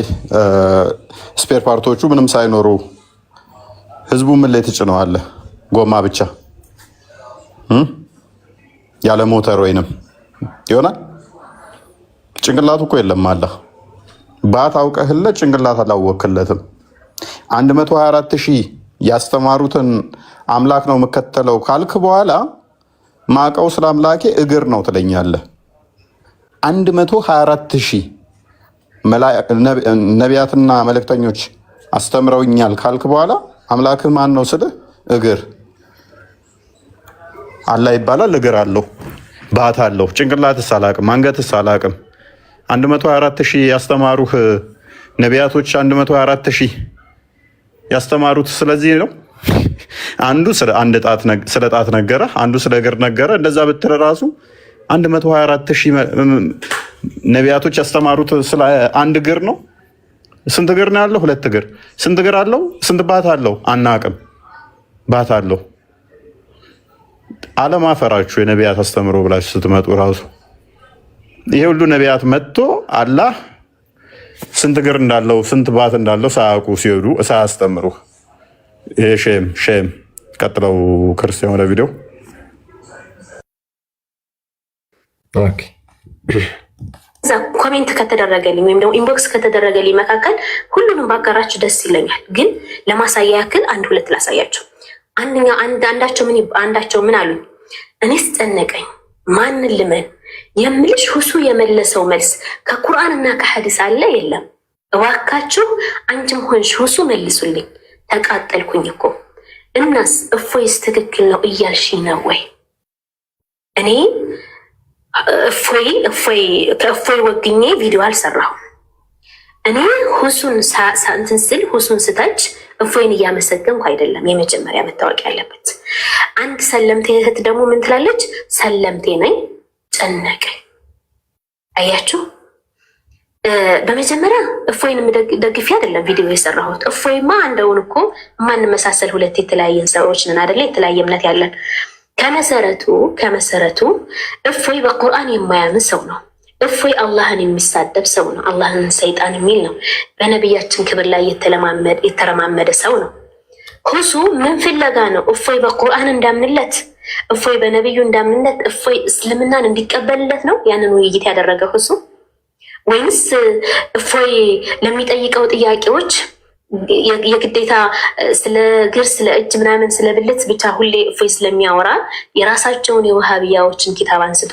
ስፔር ፓርቶቹ ምንም ሳይኖሩ ህዝቡ ምን ላይ ትጭነዋለህ? ጎማ ብቻ ያለ ሞተር ወይንም ይሆናል። ጭንቅላቱ እኮ የለም አለ ባት አውቀህለት ጭንቅላት አላወክለትም። 124,000 ያስተማሩትን አምላክ ነው የምከተለው ካልክ በኋላ ማቀው ስለ አምላኬ እግር ነው ትለኛለህ። 124,000 ነቢያትና መልእክተኞች አስተምረውኛል ካልክ በኋላ አምላክህ ማን ነው ስልህ እግር አላህ ይባላል። እግር አለው፣ ባት አለው፣ ጭንቅላትስ አላቅም፣ አንገትስ አላቅም። 124,000 ያስተማሩህ ነቢያቶች 124,000 ያስተማሩት ስለዚህ ነው። አንዱ ስለ ጣት ነገረ፣ አንዱ ስለ እግር ነገረ። እንደዛ ብትል ራሱ 124,000 ነቢያቶች ያስተማሩት ስለ አንድ እግር ነው። ስንት እግር ነው ያለው? 2 እግር። ስንት እግር አለው? ስንት ባት አለው? አናቅም። ባት አለው። አለማፈራችሁ የነቢያት አስተምሮ ብላችሁ ስትመጡ ራሱ ይሄ ሁሉ ነቢያት መጥቶ አላህ ስንት እግር እንዳለው ስንት ባት እንዳለው ሳያውቁ ሲሄዱ ሳያስተምሩ፣ ይሄ ሼም። ቀጥለው ክርስቲያን ወደ ቪዲዮ እዛ ኮሜንት ከተደረገልኝ ወይም ደግሞ ኢንቦክስ ከተደረገልኝ መካከል ሁሉንም ባጋራችሁ ደስ ይለኛል። ግን ለማሳያ ያክል 1-2 ላሳያችሁ። አንዳቸው ምን አሉኝ? እኔስ ጨነቀኝ ማንን ልመን የምልሽ ሁሱ የመለሰው መልስ ከቁርአንና ከሐዲስ አለ የለም? እባካችሁ አንቺም ሆንሽ ሁሱ መልሱልኝ። ተቃጠልኩኝ እኮ። እናስ እፎይስ ትክክል ነው እያልሽኝ ነው ወይ? እኔ ከእፎይ ወግኜ ቪዲዮ አልሰራሁም። እኔ ሁሱን እንትን ስል ሁሱን ስተች እፎይን እያመሰገንኩ አይደለም። የመጀመሪያ መታወቅ ያለበት። አንድ ሰለምቴ እህት ደግሞ ምን ትላለች? ሰለምቴ ነኝ ጨነቀኝ። አያችሁ፣ በመጀመሪያ እፎይን ደግፊ አይደለም ቪዲዮ የሰራሁት። እፎይማ እንደውን እኮ ማንመሳሰል 2 የተለያየን ሰዎች ነን አይደለ? የተለያየ እምነት ያለን። ከመሰረቱ እፎይ በቁርአን የማያምን ሰው ነው። እፎይ አላህን የሚሳደብ ሰው ነው። አላህን ሰይጣን የሚል ነው። በነቢያችን ክብር ላይ የተረማመደ ሰው ነው። ሁሱ ምን ፍለጋ ነው? እፎይ በቁርአን እንዳምንለት፣ እፎይ በነቢዩ እንዳምንለት፣ እፎይ እስልምናን እንዲቀበልለት ነው ያንን ውይይት ያደረገ ሁሱ? ወይንስ እፎይ ለሚጠይቀው ጥያቄዎች የግዴታ ስለ እግር፣ ስለ እጅ ምናምን ስለ ብልት ብቻ ሁሌ እፎይ ስለሚያወራ የራሳቸውን የውሃብያዎችን ኪታብ አንስቶ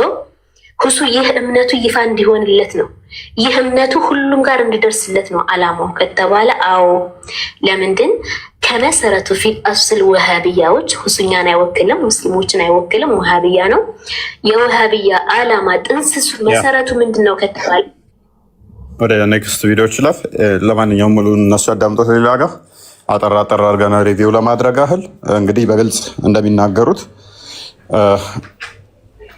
ሁሱ ይህ እምነቱ ይፋ እንዲሆንለት ነው፣ ይህ እምነቱ ሁሉም ጋር እንዲደርስለት ነው አላማው ከተባለ፣ አዎ ለምንድን ከመሰረቱ ፊት አስል ውሃብያዎች ሁሱኛን አይወክልም፣ ሙስሊሞችን አይወክልም፣ ውሃብያ ነው። የውሃብያ አላማ ጥንስሱ መሰረቱ ምንድን ነው ከተባለ ወደ ኔክስት ቪዲዮ ይችላል። ለማንኛውም ሙሉ እነሱ ያዳምጡት። ሌላ ጋር አጠራ አድርገን ሪቪው ለማድረግ ያህል እንግዲህ በግልጽ እንደሚናገሩት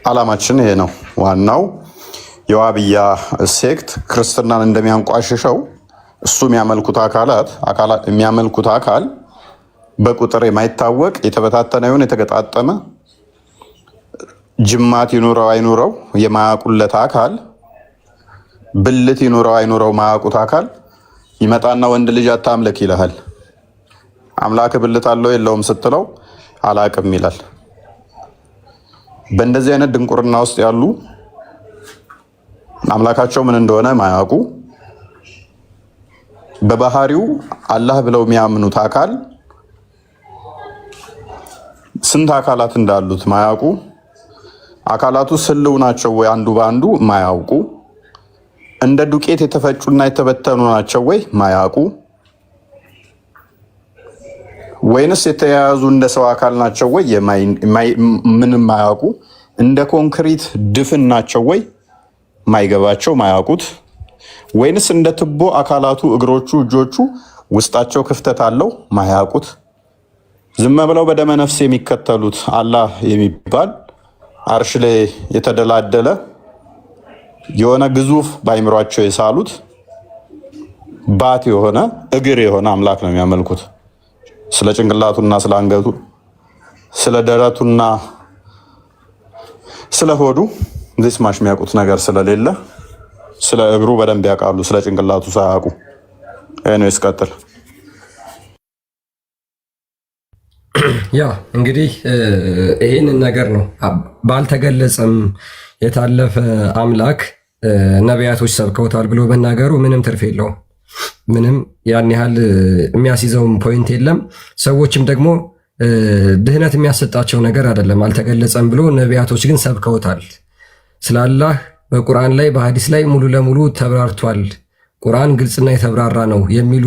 አላማችን ይሄ ነው። ዋናው የዋብያ ሴክት ክርስትናን እንደሚያንቋሽሸው እሱ የሚያመልኩት አካል በቁጥር የማይታወቅ የተበታተነ ይሁን የተገጣጠመ ጅማት ይኑረው አይኑረው የማያውቁለት አካል፣ ብልት ይኑረው አይኑረው ማያውቁት አካል ይመጣና ወንድ ልጅ አታምልክ ይልሃል። አምላክ ብልት አለው የለውም ስትለው አላቅም ይላል። በእንደዚህ አይነት ድንቁርና ውስጥ ያሉ አምላካቸው ምን እንደሆነ ማያውቁ በባህሪው አላህ ብለው የሚያምኑት አካል ስንት አካላት እንዳሉት ማያውቁ፣ አካላቱ ስልው ናቸው ወይ አንዱ በአንዱ ማያውቁ፣ እንደ ዱቄት የተፈጩና የተበተኑ ናቸው ወይ ማያውቁ? ወይንስ የተያያዙ እንደ ሰው አካል ናቸው ወይ ምንም ማያውቁ? እንደ ኮንክሪት ድፍን ናቸው ወይ ማይገባቸው ማያውቁት? ወይንስ እንደ ትቦ አካላቱ እግሮቹ፣ እጆቹ ውስጣቸው ክፍተት አለው ማያውቁት? ዝም ብለው በደመ ነፍስ የሚከተሉት አላህ የሚባል አርሽ ላይ የተደላደለ የሆነ ግዙፍ በአይምሯቸው የሳሉት ባት የሆነ እግር የሆነ አምላክ ነው የሚያመልኩት። ስለ ጭንቅላቱና ስለ አንገቱ፣ ስለ ደረቱና ስለ ሆዱ ዚስማሽ የሚያውቁት ነገር ስለሌለ ስለ እግሩ በደንብ ያውቃሉ፣ ስለ ጭንቅላቱ ሳያውቁ። ነው ይስቀጥል። ያ እንግዲህ ይህንን ነገር ነው ባልተገለጸም የታለፈ አምላክ ነቢያቶች ሰብከውታል ብሎ መናገሩ ምንም ትርፍ የለውም። ምንም ያን ያህል የሚያስይዘውም ፖይንት የለም። ሰዎችም ደግሞ ድህነት የሚያሰጣቸው ነገር አይደለም። አልተገለጸም ብሎ ነቢያቶች ግን ሰብከውታል። ስለ አላህ በቁርአን ላይ በሐዲስ ላይ ሙሉ ለሙሉ ተብራርቷል። ቁርአን ግልጽና የተብራራ ነው የሚሉ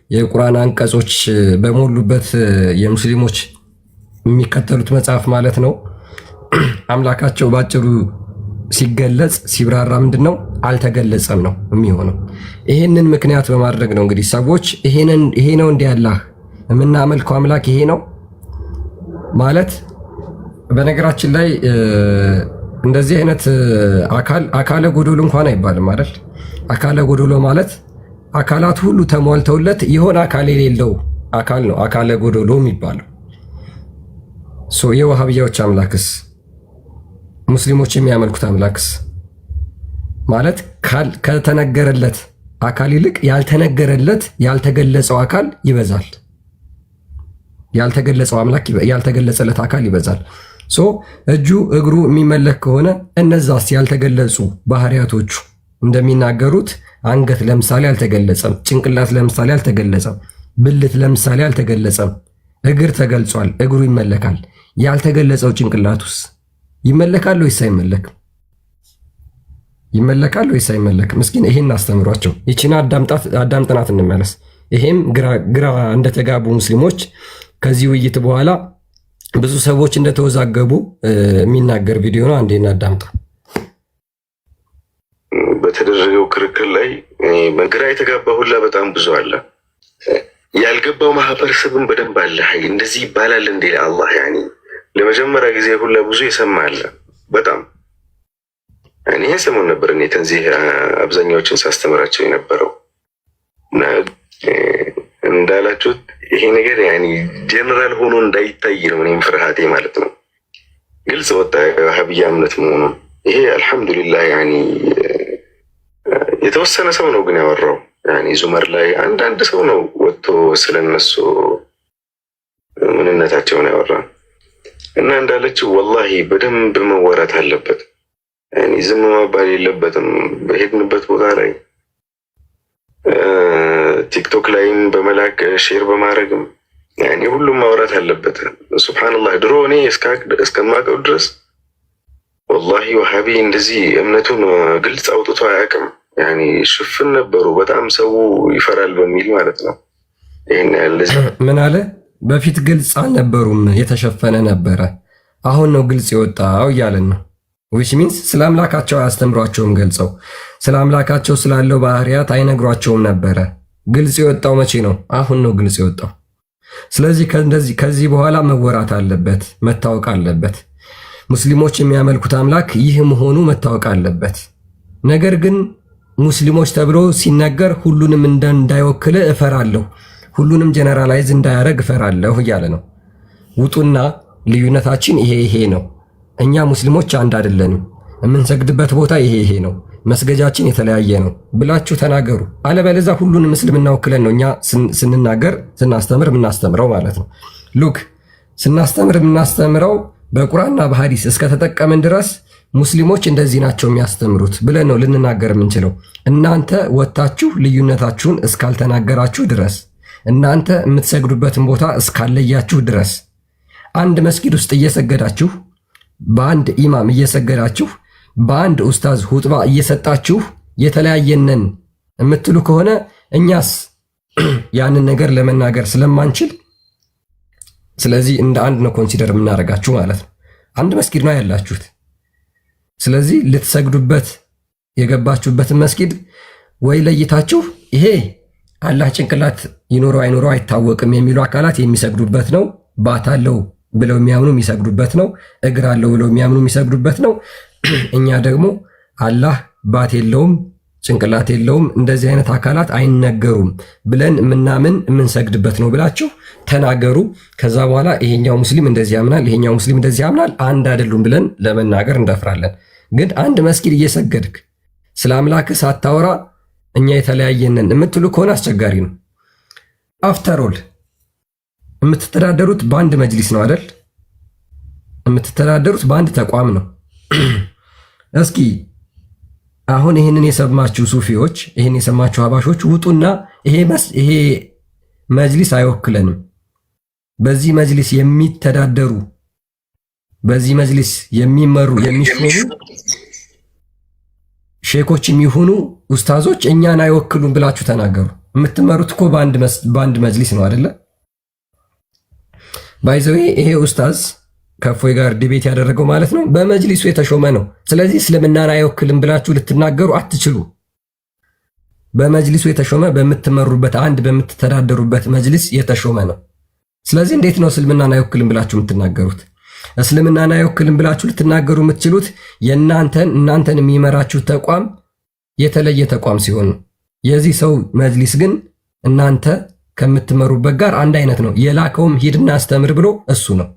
የቁርአን አንቀጾች በሞሉበት የሙስሊሞች የሚከተሉት መጽሐፍ ማለት ነው። አምላካቸው ባጭሩ ሲገለጽ ሲብራራ ምንድን ነው? አልተገለጸም ነው የሚሆነው። ይሄንን ምክንያት በማድረግ ነው እንግዲህ ሰዎች ይሄ ነው እንዲህ አላህ የምናመልከው አምላክ ይሄ ነው ማለት። በነገራችን ላይ እንደዚህ አይነት አካለ ጎዶሎ እንኳን አይባልም አይደል? አካለ ጎዶሎ ማለት አካላት ሁሉ ተሟልተውለት የሆነ አካል የሌለው አካል ነው አካለ ጎዶሎ የሚባለው። የዋሃብያዎች አምላክስ ሙስሊሞች የሚያመልኩት አምላክስ ማለት ከተነገረለት አካል ይልቅ ያልተነገረለት ያልተገለጸው አካል ይበዛል። ያልተገለጸው አምላክ ያልተገለጸለት አካል ይበዛል። እጁ እግሩ የሚመለክ ከሆነ እነዛስ ያልተገለጹ ባህሪያቶቹ እንደሚናገሩት አንገት ለምሳሌ አልተገለጸም፣ ጭንቅላት ለምሳሌ አልተገለጸም፣ ብልት ለምሳሌ አልተገለጸም። እግር ተገልጿል፣ እግሩ ይመለካል። ያልተገለጸው ጭንቅላቱስ ይመለካል ወይስ አይመለክም? ይመለካል ወይስ አይመለክም? እስኪን ይሄን አስተምሯቸው። ይቺን አዳምጥናት እንመለስ። ይሄም ግራ እንደተጋቡ ሙስሊሞች ከዚህ ውይይት በኋላ ብዙ ሰዎች እንደተወዛገቡ የሚናገር ቪዲዮ ነው። አንዴ እናዳምጣ። በተደረገው ክርክር ላይ ግራ የተጋባ ሁላ በጣም ብዙ አለ። ያልገባው ማህበረሰብን በደንብ አለ። እንደዚህ ይባላል እንዴ አላህ ያኒ ለመጀመሪያ ጊዜ ሁላ ብዙ የሰማ አለ። በጣም ይሄ ሰሞን ነበር እኔ ተንዚህ አብዛኛዎችን ሳስተምራቸው የነበረው እና እንዳላችሁት ይሄ ነገር ያኒ ጀነራል ሆኖ እንዳይታይ ነው እኔም ፍርሃቴ ማለት ነው። ግልጽ ወጣ የዋሃብያ እምነት መሆኑ። ይሄ አልሐምዱሊላህ ያኒ የተወሰነ ሰው ነው ግን ያወራው። ያኒ ዙመር ላይ አንዳንድ ሰው ነው ወጥቶ ስለነሱ ምንነታቸውን ያወራ እና እንዳለችው ወላሂ በደንብ መወራት አለበት። ያኒ ዝም መባል የለበትም። በሄድንበት ቦታ ላይ ቲክቶክ ላይም በመላክ ሼር በማድረግም ያኒ ሁሉም ማውራት አለበት። ሱብሃንአላህ ድሮ እኔ እስከማውቀው ድረስ ወላሂ ወሃቢ እንደዚህ እምነቱን ግልጽ አውጥቶ አያውቅም። ያኒ ሽፍን ነበሩ። በጣም ሰው ይፈራል በሚል ማለት ነው። ይሄን ያለ ምን አለ? በፊት ግልጽ አልነበሩም፣ የተሸፈነ ነበረ። አሁን ነው ግልጽ የወጣው እያለን ነው። ዊች ሚንስ ስለ አምላካቸው አያስተምሯቸውም። ገልጸው ስለ አምላካቸው ስላለው ባህሪያት አይነግሯቸውም ነበረ። ግልጽ የወጣው መቼ ነው? አሁን ነው ግልጽ የወጣው። ስለዚህ ከዚህ በኋላ መወራት አለበት፣ መታወቅ አለበት። ሙስሊሞች የሚያመልኩት አምላክ ይህ መሆኑ መታወቅ አለበት። ነገር ግን ሙስሊሞች ተብሎ ሲነገር ሁሉንም እንዳይወክል እፈራለሁ፣ ሁሉንም ጀነራላይዝ እንዳያደርግ እፈራለሁ እያለ ነው። ውጡና ልዩነታችን ይሄ ነው፣ እኛ ሙስሊሞች አንድ አይደለንም፣ የምንሰግድበት ቦታ ይሄ ነው፣ መስገጃችን የተለያየ ነው ብላችሁ ተናገሩ። አለበለዚያ ሁሉንም እስልምና ወክለን ነው እኛ ስንናገር ስናስተምር የምናስተምረው ማለት ነው። ሉክ ስናስተምር የምናስተምረው በቁርአንና በሐዲስ እስከተጠቀምን ድረስ ሙስሊሞች እንደዚህ ናቸው የሚያስተምሩት ብለን ነው ልንናገር የምንችለው። እናንተ ወጥታችሁ ልዩነታችሁን እስካልተናገራችሁ ድረስ፣ እናንተ የምትሰግዱበትን ቦታ እስካለያችሁ ድረስ፣ አንድ መስጊድ ውስጥ እየሰገዳችሁ በአንድ ኢማም እየሰገዳችሁ በአንድ ኡስታዝ ሁጥባ እየሰጣችሁ የተለያየነን የምትሉ ከሆነ እኛስ ያንን ነገር ለመናገር ስለማንችል ስለዚህ እንደ አንድ ነው ኮንሲደር የምናደርጋችሁ ማለት ነው። አንድ መስጊድ ነው ያላችሁት። ስለዚህ ልትሰግዱበት የገባችሁበትን መስጊድ ወይ ለይታችሁ ይሄ አላህ ጭንቅላት ይኖረው አይኖረው አይታወቅም የሚሉ አካላት የሚሰግዱበት ነው፣ ባት አለው ብለው የሚያምኑ የሚሰግዱበት ነው፣ እግር አለው ብለው የሚያምኑ የሚሰግዱበት ነው። እኛ ደግሞ አላህ ባት የለውም ጭንቅላት የለውም እንደዚህ አይነት አካላት አይነገሩም ብለን ምናምን የምንሰግድበት ነው ብላችሁ ተናገሩ። ከዛ በኋላ ይሄኛው ሙስሊም እንደዚህ ያምናል፣ ይሄኛው ሙስሊም እንደዚህ ያምናል፣ አንድ አይደሉም ብለን ለመናገር እንደፍራለን። ግን አንድ መስጊድ እየሰገድክ ስለ አምላክህ ሳታወራ እኛ የተለያየንን የምትሉ ከሆነ አስቸጋሪ ነው። አፍተሮል የምትተዳደሩት በአንድ መጅሊስ ነው አይደል? የምትተዳደሩት በአንድ ተቋም ነው። እስኪ አሁን ይህንን የሰማችሁ ሱፊዎች፣ ይህን የሰማችሁ አባሾች ውጡና ይሄ መጅሊስ አይወክለንም፣ በዚህ መጅሊስ የሚተዳደሩ በዚህ መጅሊስ የሚመሩ የሚሾሙ ሼኮች የሚሆኑ ኡስታዞች እኛን አይወክሉም ብላችሁ ተናገሩ። የምትመሩት እኮ በአንድ መጅሊስ ነው አይደለ? ባይዘዌ ይሄ ኡስታዝ ከፎይ ጋር ዲቤት ያደረገው ማለት ነው በመጅሊሱ የተሾመ ነው። ስለዚህ እስልምናን አይወክልም ብላችሁ ልትናገሩ አትችሉ። በመጅሊሱ የተሾመ በምትመሩበት አንድ በምትተዳደሩበት መጅሊስ የተሾመ ነው። ስለዚህ እንዴት ነው እስልምናን አይወክልም ብላችሁ የምትናገሩት? እስልምናን አይወክልም ብላችሁ ልትናገሩ የምትችሉት እናንተን የሚመራችሁ ተቋም የተለየ ተቋም ሲሆን ነው። የዚህ ሰው መጅሊስ ግን እናንተ ከምትመሩበት ጋር አንድ አይነት ነው። የላከውም ሂድና አስተምር ብሎ እሱ ነው።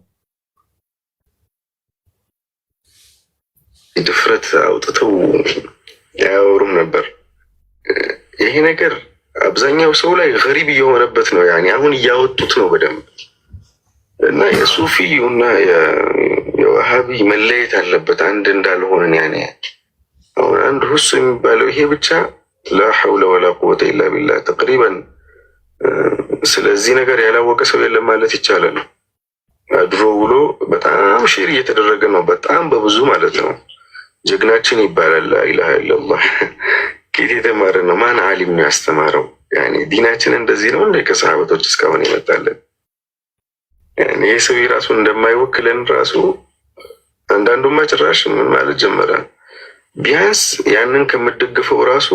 ድፍረት አውጥተው ያወሩም ነበር። ይሄ ነገር አብዛኛው ሰው ላይ ገሪብ እየሆነበት ነው። ያኔ አሁን እያወጡት ነው በደንብ እና የሱፊ እና የዋሃቢ መለየት አለበት አንድ እንዳልሆነን። ያኔ አሁን አንድ ሁሱ የሚባለው ይሄ ብቻ ላ ሐውለ ወላ ቁወተ ኢላ ቢላህ ተቅሪበን። ስለዚህ ነገር ያላወቀ ሰው የለም ማለት ይቻላል። ድሮ ውሎ በጣም ሼር እየተደረገ ነው፣ በጣም በብዙ ማለት ነው። ጀግናችን ይባላል። ላኢላሃ ኢለላህ ከየት የተማረ ነው? ማን ዓሊም ነው ያስተማረው? ያኔ ዲናችን እንደዚህ ነው እንደ ከሰሃበቶች እስካሁን ይመጣለን። ያኔ ይህ ሰው ራሱ እንደማይወክለን ራሱ አንዳንዱማ ጭራሽ ምን ማለት ጀመረ። ቢያንስ ያንን ከምደግፈው ራሱ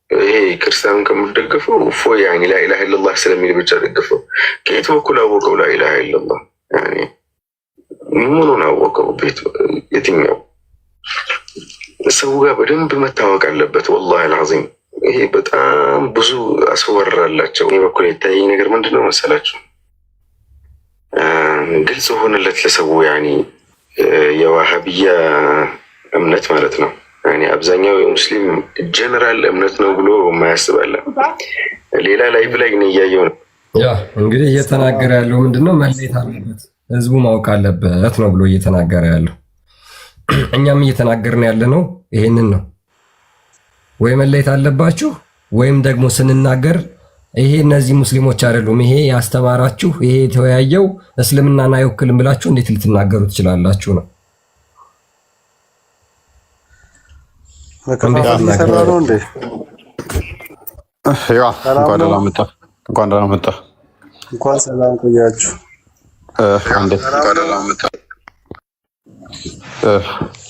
ይሄ ክርስቲያኑን ከምደግፈው እፎይ ያኔ ላኢላሃ ኢለላህ ስለሚል ብቻ ደግፈው። ከየት በኩል አወቀው ላኢላሃ ኢለላህ? ያኔ ምኑን አወቀው? ቤት የትኛው ሰው ጋር በደንብ መታወቅ አለበት። ወላሂ አልዓዚም ይሄ በጣም ብዙ አስወራላቸው። እኔ በኩል የታየኝ ነገር ምንድነው መሰላችሁ? ግልጽ ሆነለት ለሰው ያኔ የዋሃብያ እምነት ማለት ነው። ያኔ አብዛኛው የሙስሊም ጀነራል እምነት ነው ብሎ የማያስባለ ሌላ ላይቭ ላይ ግን እያየው ነው። ያ እንግዲህ እየተናገረ ያለው ምንድነው? መለየት አለበት ህዝቡ ማወቅ አለበት ነው ብሎ እየተናገረ ያለው። እኛም እየተናገርን ያለ ነው ይሄንን ነው። ወይ መለየት አለባችሁ ወይም ደግሞ ስንናገር ይሄ እነዚህ ሙስሊሞች አይደሉም፣ ይሄ ያስተማራችሁ፣ ይሄ የተወያየው እስልምናን አይወክልም ብላችሁ እንዴት ልትናገሩ ትችላላችሁ ነው። እንኳን ደህና መጣ። እንኳን ሰላም ቆያችሁ።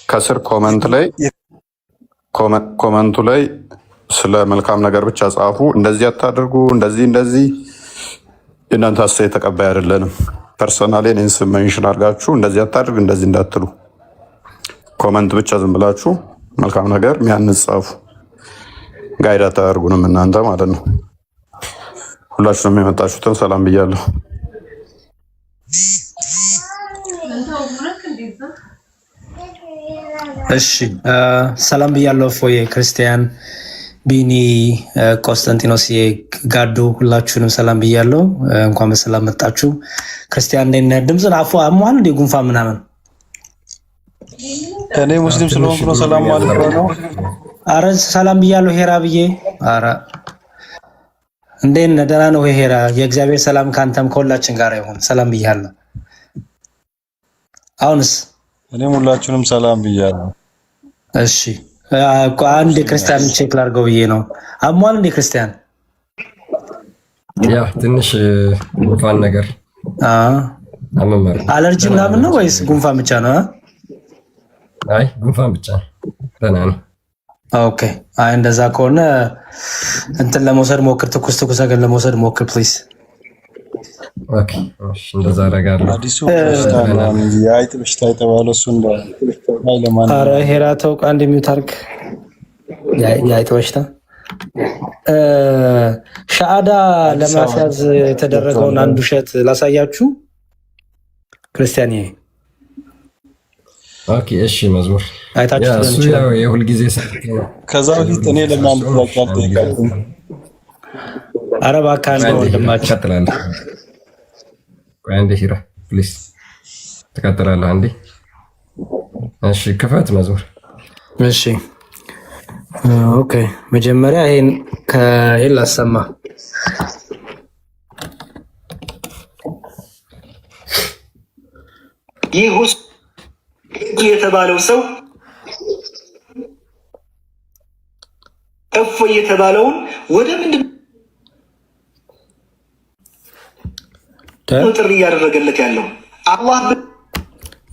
ከስር ኮመንቱ ላይ ስለ መልካም ነገር ብቻ ጻፉ። እንደዚህ አታድርጉ፣ እንደዚህ የእናንተ አስተያየት ተቀባይ አይደለንም። ፐርሰናሊ እኔን ስም ሜንሽን አድርጋችሁ እንደዚህ አታድርግ እንደዚህ እንዳትሉ፣ ኮመንት ብቻ ዝም ብላችሁ መልካም ነገር ሚያንጽ ጻፉ። ጋይድ አታደርጉንም እናንተ ማለት ነው። ሁላችሁንም የመጣችሁትን ሰላም ብያለሁ። እሺ ሰላም ብያለሁ። ፎዬ ክርስቲያን፣ ቢኒ፣ ቆስጠንጢኖስ፣ ጋዱ ሁላችሁንም ሰላም ብያለሁ። እንኳን በሰላም መጣችሁ። ክርስቲያን እንዴት ድምፅን አፉ አሟል እንደ ጉንፋን ምናምን? እኔ ሙስሊም ስለሆንኩ ነው ሰላም ማለት ነው። አረ ሰላም ብያለሁ ሄራ ብዬ። አረ እንዴት ነህ? ደህና ነው ሄራ? የእግዚአብሔር ሰላም ካንተም ከሁላችን ጋር ይሁን። ሰላም ብያለሁ። አሁንስ? እኔም ሁላችሁንም ሰላም ብያለሁ። እሺ አንድ ክርስቲያን ቼክ ላድርገው ብዬ ነው። አሟል እንደ ክርስቲያን ያ ትንሽ ጉንፋን ነገር አመመር አለርጂ ምናምን ነው ወይስ ጉንፋን ብቻ ነው? አይ ጉንፋን ብቻ ደህና ነው። ኦኬ አይ እንደዛ ከሆነ እንትን ለመውሰድ ሞክር፣ ትኩስ ነገር ለመውሰድ ሞክር ፕሊዝ። ኦኬ እሺ እንደዛ አደርጋለሁ። አዲሱ የአይጥ በሽታ የተባለው እሱ እንደ ለማን ኧረ ሄራተው አንድ የሚታርክ የአይጥ በሽታ ሻአዳ ለማስያዝ የተደረገውን አንድ ውሸት ላሳያችሁ ክርስቲያን። ይሄ ኦኬ እሺ መዝሙር አይታችሁ እሱ ያው የሁል ጊዜ ሰዓት ነው። ከዛ በፊት እኔ ለማን ተላቀል ተይካለሁ። ኧረ እባክህ አንድ ወንድማችን ትቀጥላለህ። ቆይ አንዴ ሂራ ፕሊዝ ትቀጥላለህ አንዴ። እሺ ክፈት መዝሙር። እሺ ኦኬ መጀመሪያ ይሄን ከሄል አሰማ። ይህ የተባለው ሰው እፎይ የተባለውን ወደ ምንድን ነው ጥሪ እያደረገለት ያለው? አላህ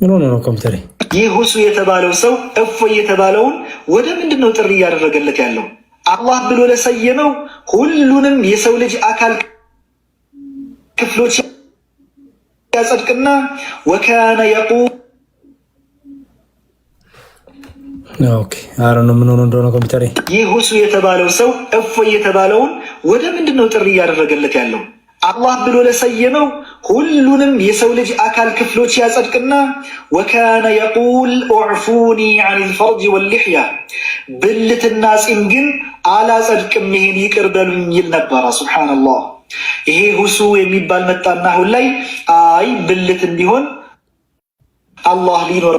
ምን ሆነ ነው ኮምፒውተር? ይህ ሁሱ የተባለው ሰው እፎይ የተባለውን ወደ ምንድን ነው ጥሪ እያደረገለት ያለው? አላህ ብሎ ለሰየመው ሁሉንም የሰው ልጅ አካል ክፍሎች ያጸድቅና ወካነ የቁል ኦኬ አረ ነው ምን ሆነ እንደሆነ ኮምፒውተር። ይህ ሁሱ የተባለው ሰው እፎይ የተባለውን ወደ ምንድን ነው ጥሪ እያደረገለት ያለው? አላህ ብሎ ለሰየመው ሁሉንም የሰው ልጅ አካል ክፍሎች ያጸድቅና ወካነ የቁል ኡዕፉኒ ዐኒል ፈርጅ ወልሊሕያ ብልትና ፂም ግን አላጸድቅም ይሄን ይቅር በሉኝ ይል ነበረ። ሱብሓነላህ። ይሄ ሁሱ የሚባል መጣና አሁን ላይ አይ ብልት እንዲሆን አላህ ሊኖር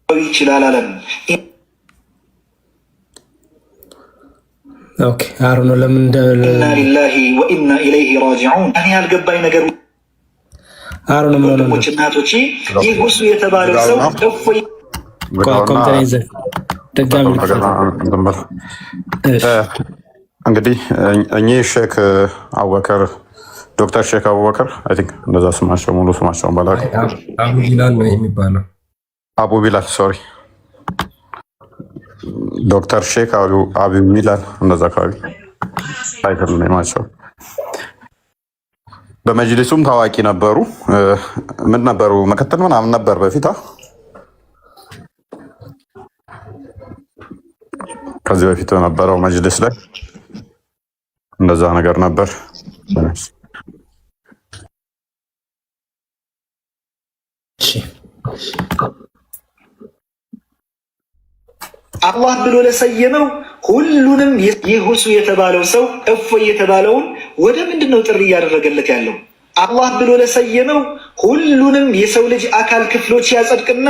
ይችላል አለም። ኦኬ አረ ነው ለምን ኢና ሊላሂ ወኢና ኢለይሂ ራጂዑን። እኔ ያልገባኝ ነገር አረ ነው ምን ነው እናቶቼ ይህ ሁሱ የተባለው ሰው እፎይ ኮምፒውተር ይዘ ደጋሚ እንግዲህ እኚህ ሼክ አቡበከር ዶክተር ሼክ አቡበከር አይ ቲንክ እንደዛ ስማቸው ሙሉ ስማቸውን ባላቅ አቡ ቢላል ነው የሚባለው። አቡ ቢላል ሶሪ ዶክተር ሼክ አቡ ቢላል እንደዛ አካባቢ ታይትል ነው የማቸው። በመጅሊሱም ታዋቂ ነበሩ። ምን ነበሩ? ምክትል ምናምን ነበር በፊት። ከዚህ በፊት በነበረው መጅሊስ ላይ እንደዛ ነገር ነበር። አላህ ብሎ ለሰየመው ሁሉንም ይህ ሁሱ የተባለው ሰው እፎይ የተባለውን ወደ ምንድን ነው ጥሪ እያደረገለት ያለው? አላህ ብሎ ለሰየመው ሁሉንም የሰው ልጅ አካል ክፍሎች ያጸድቅና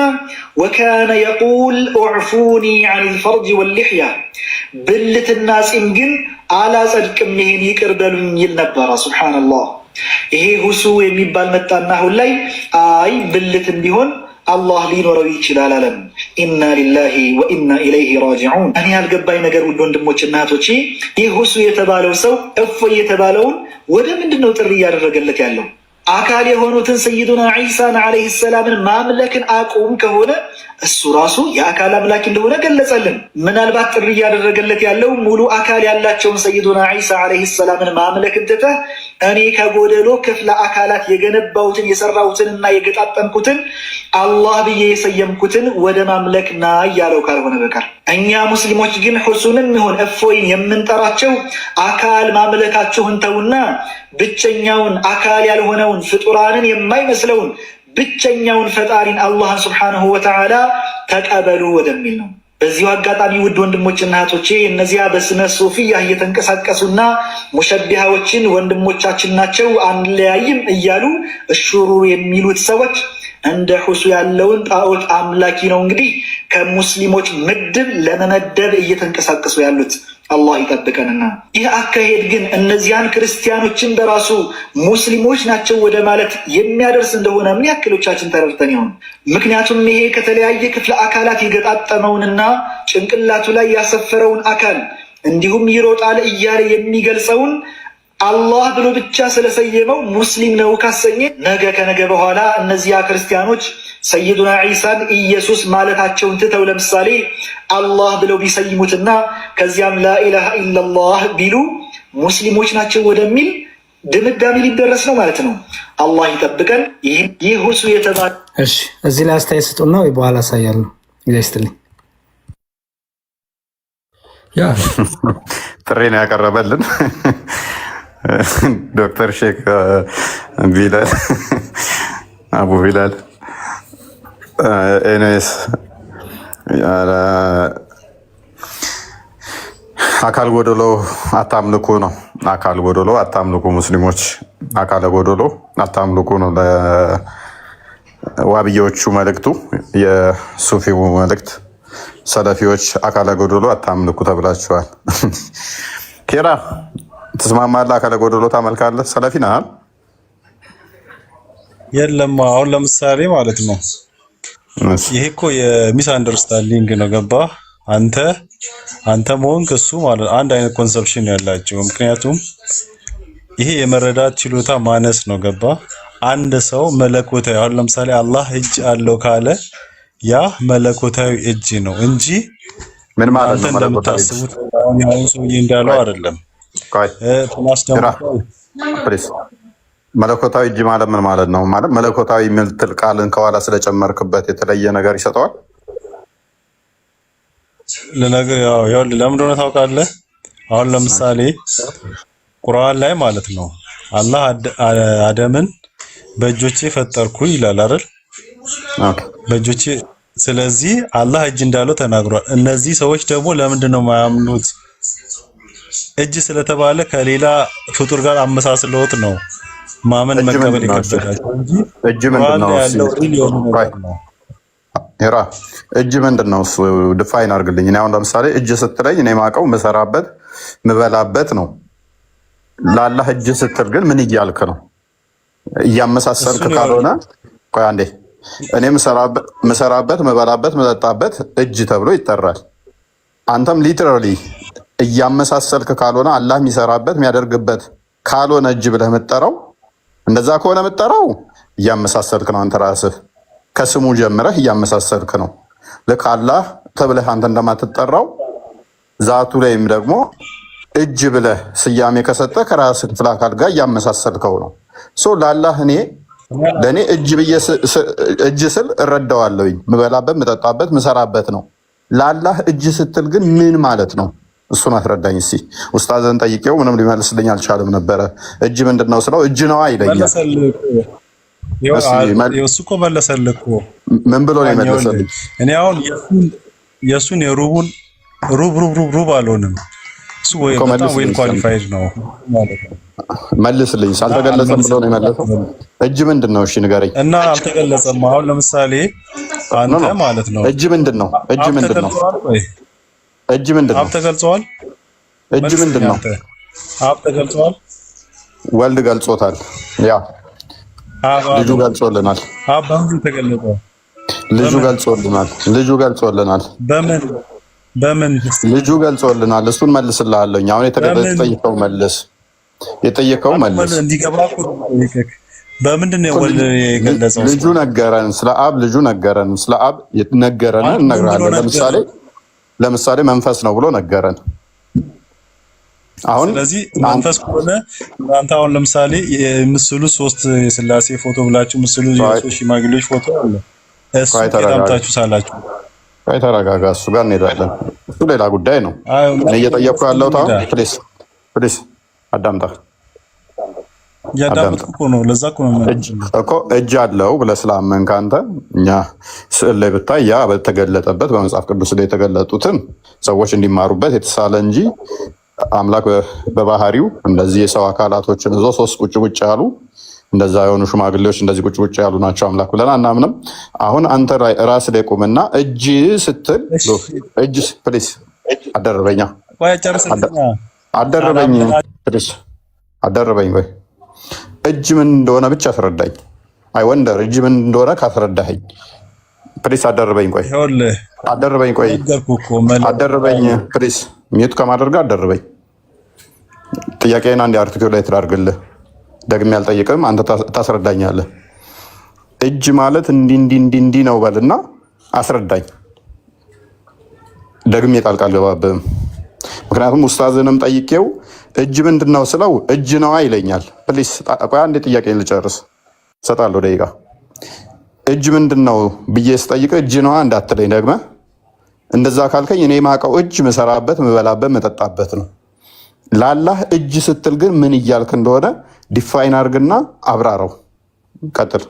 ወካነ የቁል ኡዕፉኒ ዐኒል ፈርጅ ወልሊሕያ ብልትና ፂም ግን አላጸድቅም ይሄን ይቅር በሉኝ ይል ነበረ። ሱብሓነላህ። ይሄ ሁሱ የሚባል መጣና አሁን ላይ አይ ብልት እንዲሆን አላህ ሊኖረው ይችላል አለም። ኢና ሊላሂ ወኢና ኢለይሂ ራጂዑን። እኔ ያልገባኝ ነገር ውድ ወንድሞች እና እህቶቼ ይህ ሁሱ የተባለው ሰው እፎይ የተባለውን ወደ ምንድን ነው ጥሪ እያደረገለት ያለው? አካል የሆኑትን ሰይዱና ዒሳን ዓለይሂ ሰላምን ማምለክን አቁም ከሆነ እሱ ራሱ የአካል አምላክ እንደሆነ ገለጸልን። ምናልባት ጥሪ እያደረገለት ያለው ሙሉ አካል ያላቸውን ሰይዱና ዒሳ ዓለይሂ ሰላምን ማምለክን ትተህ እኔ ከጎደሎ ክፍለ አካላት የገነባሁትን የሰራሁትንና የገጣጠምኩትን አላህ ብዬ የሰየምኩትን ወደ ማምለክ ና እያለው ካልሆነ በቀር እኛ ሙስሊሞች ግን ሁሱንም ይሁን እፎይን የምንጠራቸው አካል ማምለካችሁን ተውና ብቸኛውን አካል ያልሆነውን ፍጡራንን የማይመስለውን ብቸኛውን ፈጣሪን አላህን ሱብሓነሁ ወተዓላ ተቀበሉ ወደሚል ነው። በዚሁ አጋጣሚ ውድ ወንድሞችና እህቶቼ እነዚያ በስመ ሱፊያ እየተንቀሳቀሱና ሙሸቢሃዎችን ወንድሞቻችን ናቸው አንለያይም እያሉ እሹሩ የሚሉት ሰዎች እንደ ሁሱ ያለውን ጣዖት አምላኪ ነው እንግዲህ ከሙስሊሞች ምድብ ለመመደብ እየተንቀሳቀሱ ያሉት። አላህ ይጠብቀንና። ይህ አካሄድ ግን እነዚያን ክርስቲያኖችን በራሱ ሙስሊሞች ናቸው ወደ ማለት የሚያደርስ እንደሆነ ምን ያክሎቻችን ተረድተን ይሆን? ምክንያቱም ይሄ ከተለያየ ክፍለ አካላት የገጣጠመውንና ጭንቅላቱ ላይ ያሰፈረውን አካል እንዲሁም ይሮጣል እያለ የሚገልጸውን አላህ ብሎ ብቻ ስለሰየመው ሙስሊም ነው ካሰኘ ነገ ከነገ በኋላ እነዚያ ክርስቲያኖች ሰይዱና ዒሳን ኢየሱስ ማለታቸውን ትተው ለምሳሌ አላህ ብለው ቢሰይሙትና ከዚያም ላኢላሃ ኢላላህ ቢሉ ሙስሊሞች ናቸው ወደሚል ድምዳሜ ሊደረስ ነው ማለት ነው። አላህ ይጠብቀን። ይህ ሁሱ የተባለ እሺ፣ እዚህ ላይ አስተያየት ስጡና ወይ በኋላ አሳያለሁ። ይስተልኝ ያ ጥሪ ነው ያቀረበልን ዶክተር ሼክ ቢላል አቡ ቢላል ኤንኤስ አካል ጎደሎ አታምልኩ ነው። አካል ጎደሎ አታምልኩ ሙስሊሞች፣ አካለ ጎደሎ አታምልኩ ነው ለዋብዬዎቹ መልእክቱ፣ የሱፊው መልእክት። ሰለፊዎች አካለ ጎደሎ አታምልኩ ተብላችኋል። ኬራ ትስማማለህ? አካለ ጎደሎ ታመልካለህ? ሰለፊ ነህ? የለም አሁን ለምሳሌ ማለት ነው ይሄ እኮ የሚስ አንደርስታንዲንግ ነው። ገባህ? አንተ መሆንክ እሱ ማለት አንድ አይነት ኮንሰፕሽን ያላቸው። ምክንያቱም ይሄ የመረዳት ችሎታ ማነስ ነው። ገባህ? አንድ ሰው መለኮታዊ አሁን ለምሳሌ አላህ እጅ አለው ካለ ያ መለኮታዊ እጅ ነው እንጂ ምን ማለት ነው? እንደምታስቡት ያው ሰውዬ እንዳለው አይደለም። መለኮታዊ እጅ ማለት ምን ማለት ነው? ማለት መለኮታዊ ምልትል ቃልን ከኋላ ስለጨመርክበት የተለየ ነገር ይሰጠዋል። ለነገር ያው ለምን እንደሆነ ታውቃለህ? አሁን ለምሳሌ ቁርአን ላይ ማለት ነው አላህ አደምን በእጆቼ ፈጠርኩ ይላል አይደል? በእጆቼ። ስለዚህ አላህ እጅ እንዳለው ተናግሯል። እነዚህ ሰዎች ደግሞ ለምንድን ነው የማያምኑት? እጅ ስለተባለ ከሌላ ፍጡር ጋር አመሳስለውት ነው ማመን መቀበል ይከብዳቸው እንጂ እጅ ምንድነው? ሄራ እጅ ምንድነው? እሱ ዲፋይን አድርግልኝ። እኔ አሁን ለምሳሌ እጅ ስትለኝ እኔ ማውቀው ምሰራበት ምበላበት ነው። ለአላህ እጅ ስትል ግን ምን እያልክ ነው? እያመሳሰልክ ካልሆነ ቆይ አንዴ። እኔ ምሰራበት ምበላበት ምጠጣበት እጅ ተብሎ ይጠራል። አንተም ሊትራሊ እያመሳሰልክ ካልሆነ አላህ የሚሰራበት የሚያደርግበት ካልሆነ እጅ ብለህ የምትጠራው፣ እንደዛ ከሆነ የምትጠራው እያመሳሰልክ ነው። አንተ ራስህ ከስሙ ጀምረህ እያመሳሰልክ ነው። ልክ አላህ ተብለህ አንተ እንደማትጠራው ዛቱ ላይም ደግሞ እጅ ብለህ ስያሜ ከሰጠ ከራስህ ክፍለ አካል ጋር እያመሳሰልከው ነው። ለአላህ ለእኔ እጅ ስል እረዳዋለሁኝ። ምበላበት ምጠጣበት ምሰራበት ነው። ለአላህ እጅ ስትል ግን ምን ማለት ነው? እሱን አስረዳኝ እስኪ። ኡስታዝን ጠይቄው ምንም ሊመልስልኝ አልቻለም ነበረ። እጅ ምንድን ነው ስለው እጅ ነዋ ይለኛል። እሱ እኮ መለሰልህ እኮ። ምን ብሎ ነው የመለሰልኝ? እኔ አሁን የእሱን የሩቡን ሩብ አልሆንም። እሱ ወይ በጣም ዌል ኳሊፋይድ ነው ማለት ነው። መልስልኝ። ሳልተገለጸም ብሎ ነው የመለሰው። እጅ ምንድን ነው? እሺ ንገረኝ። እና አልተገለጸም። አሁን ለምሳሌ አንተ ማለት ነው እጅ ምንድን ነው? እጅ ምንድን ነው? እጅ ምንድን ነው? አብ ተገልጿል። እጅ ምንድን ነው? አብ ተገልጿል። ወልድ ገልጾታል። ያ ልጁ ገልጾልናል። አብ በምን ተገለጸ? ልጁ ገልጾልናል። ልጁ ገልጾልናል። በምን ልጁ ገልጾልናል? እሱን መልስልሃለሁ። አሁን የጠየቀው መልስ። የጠየቀው መልስ እንዲገባ በምንድን ነው ወልድ የገለጸው? ልጁ ነገረን። ስለ አብ ልጁ ነገረን። ስለ አብ ነገረን እነግርሃለን። ለምሳሌ መንፈስ ነው ብሎ ነገረን። አሁን ስለዚህ መንፈስ ከሆነ እናንተ አሁን ለምሳሌ የምስሉ ሶስት የስላሴ ፎቶ ብላችሁ ምስሉ የሶስት ሽማግሌዎች ፎቶ አለ። እሱ ታምጣችሁ ሳላችሁ ተረጋጋ። እሱ ጋር እንሄዳለን። እሱ ሌላ ጉዳይ ነው። እኔ እየጠየቅኩ ያለሁት አሁን ፕሊስ አዳምጣ። ያዳምጥኩ እኮ ነው። ለዛ እኮ ነው እኮ እጅ አለው ብለህ ስላመንክ አንተ እኛ ስዕል ላይ ብታይ ያ በተገለጠበት በመጽሐፍ ቅዱስ ላይ የተገለጡትን ሰዎች እንዲማሩበት የተሳለ እንጂ አምላክ በባህሪው እንደዚህ የሰው አካላቶችን ይዞ ሶስት ቁጭ ያሉ እንደዛ የሆኑ ሽማግሌዎች እንደዚህ ቁጭ ያሉ ናቸው አምላክ ብለን አናምንም። አሁን አንተ ራስ ላይ ቁምና እጅ ስትል እጅ ፕሊስ አደረበኛ ቆይ ጨርስልኛ። አደረበኝ ፕሊስ አደረበኝ። ቆይ እጅ ምን እንደሆነ ብቻ አስረዳኝ። አይ ወንደር እጅ ምን እንደሆነ ካስረዳኸኝ ፕሊስ አደረበኝ። ቆይ አደረበኝ። ቆይ አደረበኝ ፕሊስ። ሚዩት ከማድረግ አደረበኝ። ጥያቄን አንድ አርቲኩሌት ላድርግልህ። ደግሜ አልጠይቅም፣ አንተ ታስረዳኛለህ። እጅ ማለት እንዲህ ነው በልና አስረዳኝ። ደግሜ ጣልቃ አልገባብህም። ምክንያቱም ኡስታዝንም ጠይቄው እጅ ምንድን ነው ስለው እጅ ነዋ ይለኛል። ፕሊስ ቆይ አንዴ ጥያቄ ልጨርስ፣ እሰጣለሁ ደቂቃ። እጅ ምንድን ነው ብዬ ስጠይቅ እጅ ነዋ እንዳትለኝ ደግመህ። እንደዛ ካልከኝ እኔ ማውቀው እጅ ምሰራበት፣ ምበላበት፣ መጠጣበት ነው። ላላህ እጅ ስትል ግን ምን እያልክ እንደሆነ ዲፋይን አድርግና አብራረው። ቀጥል።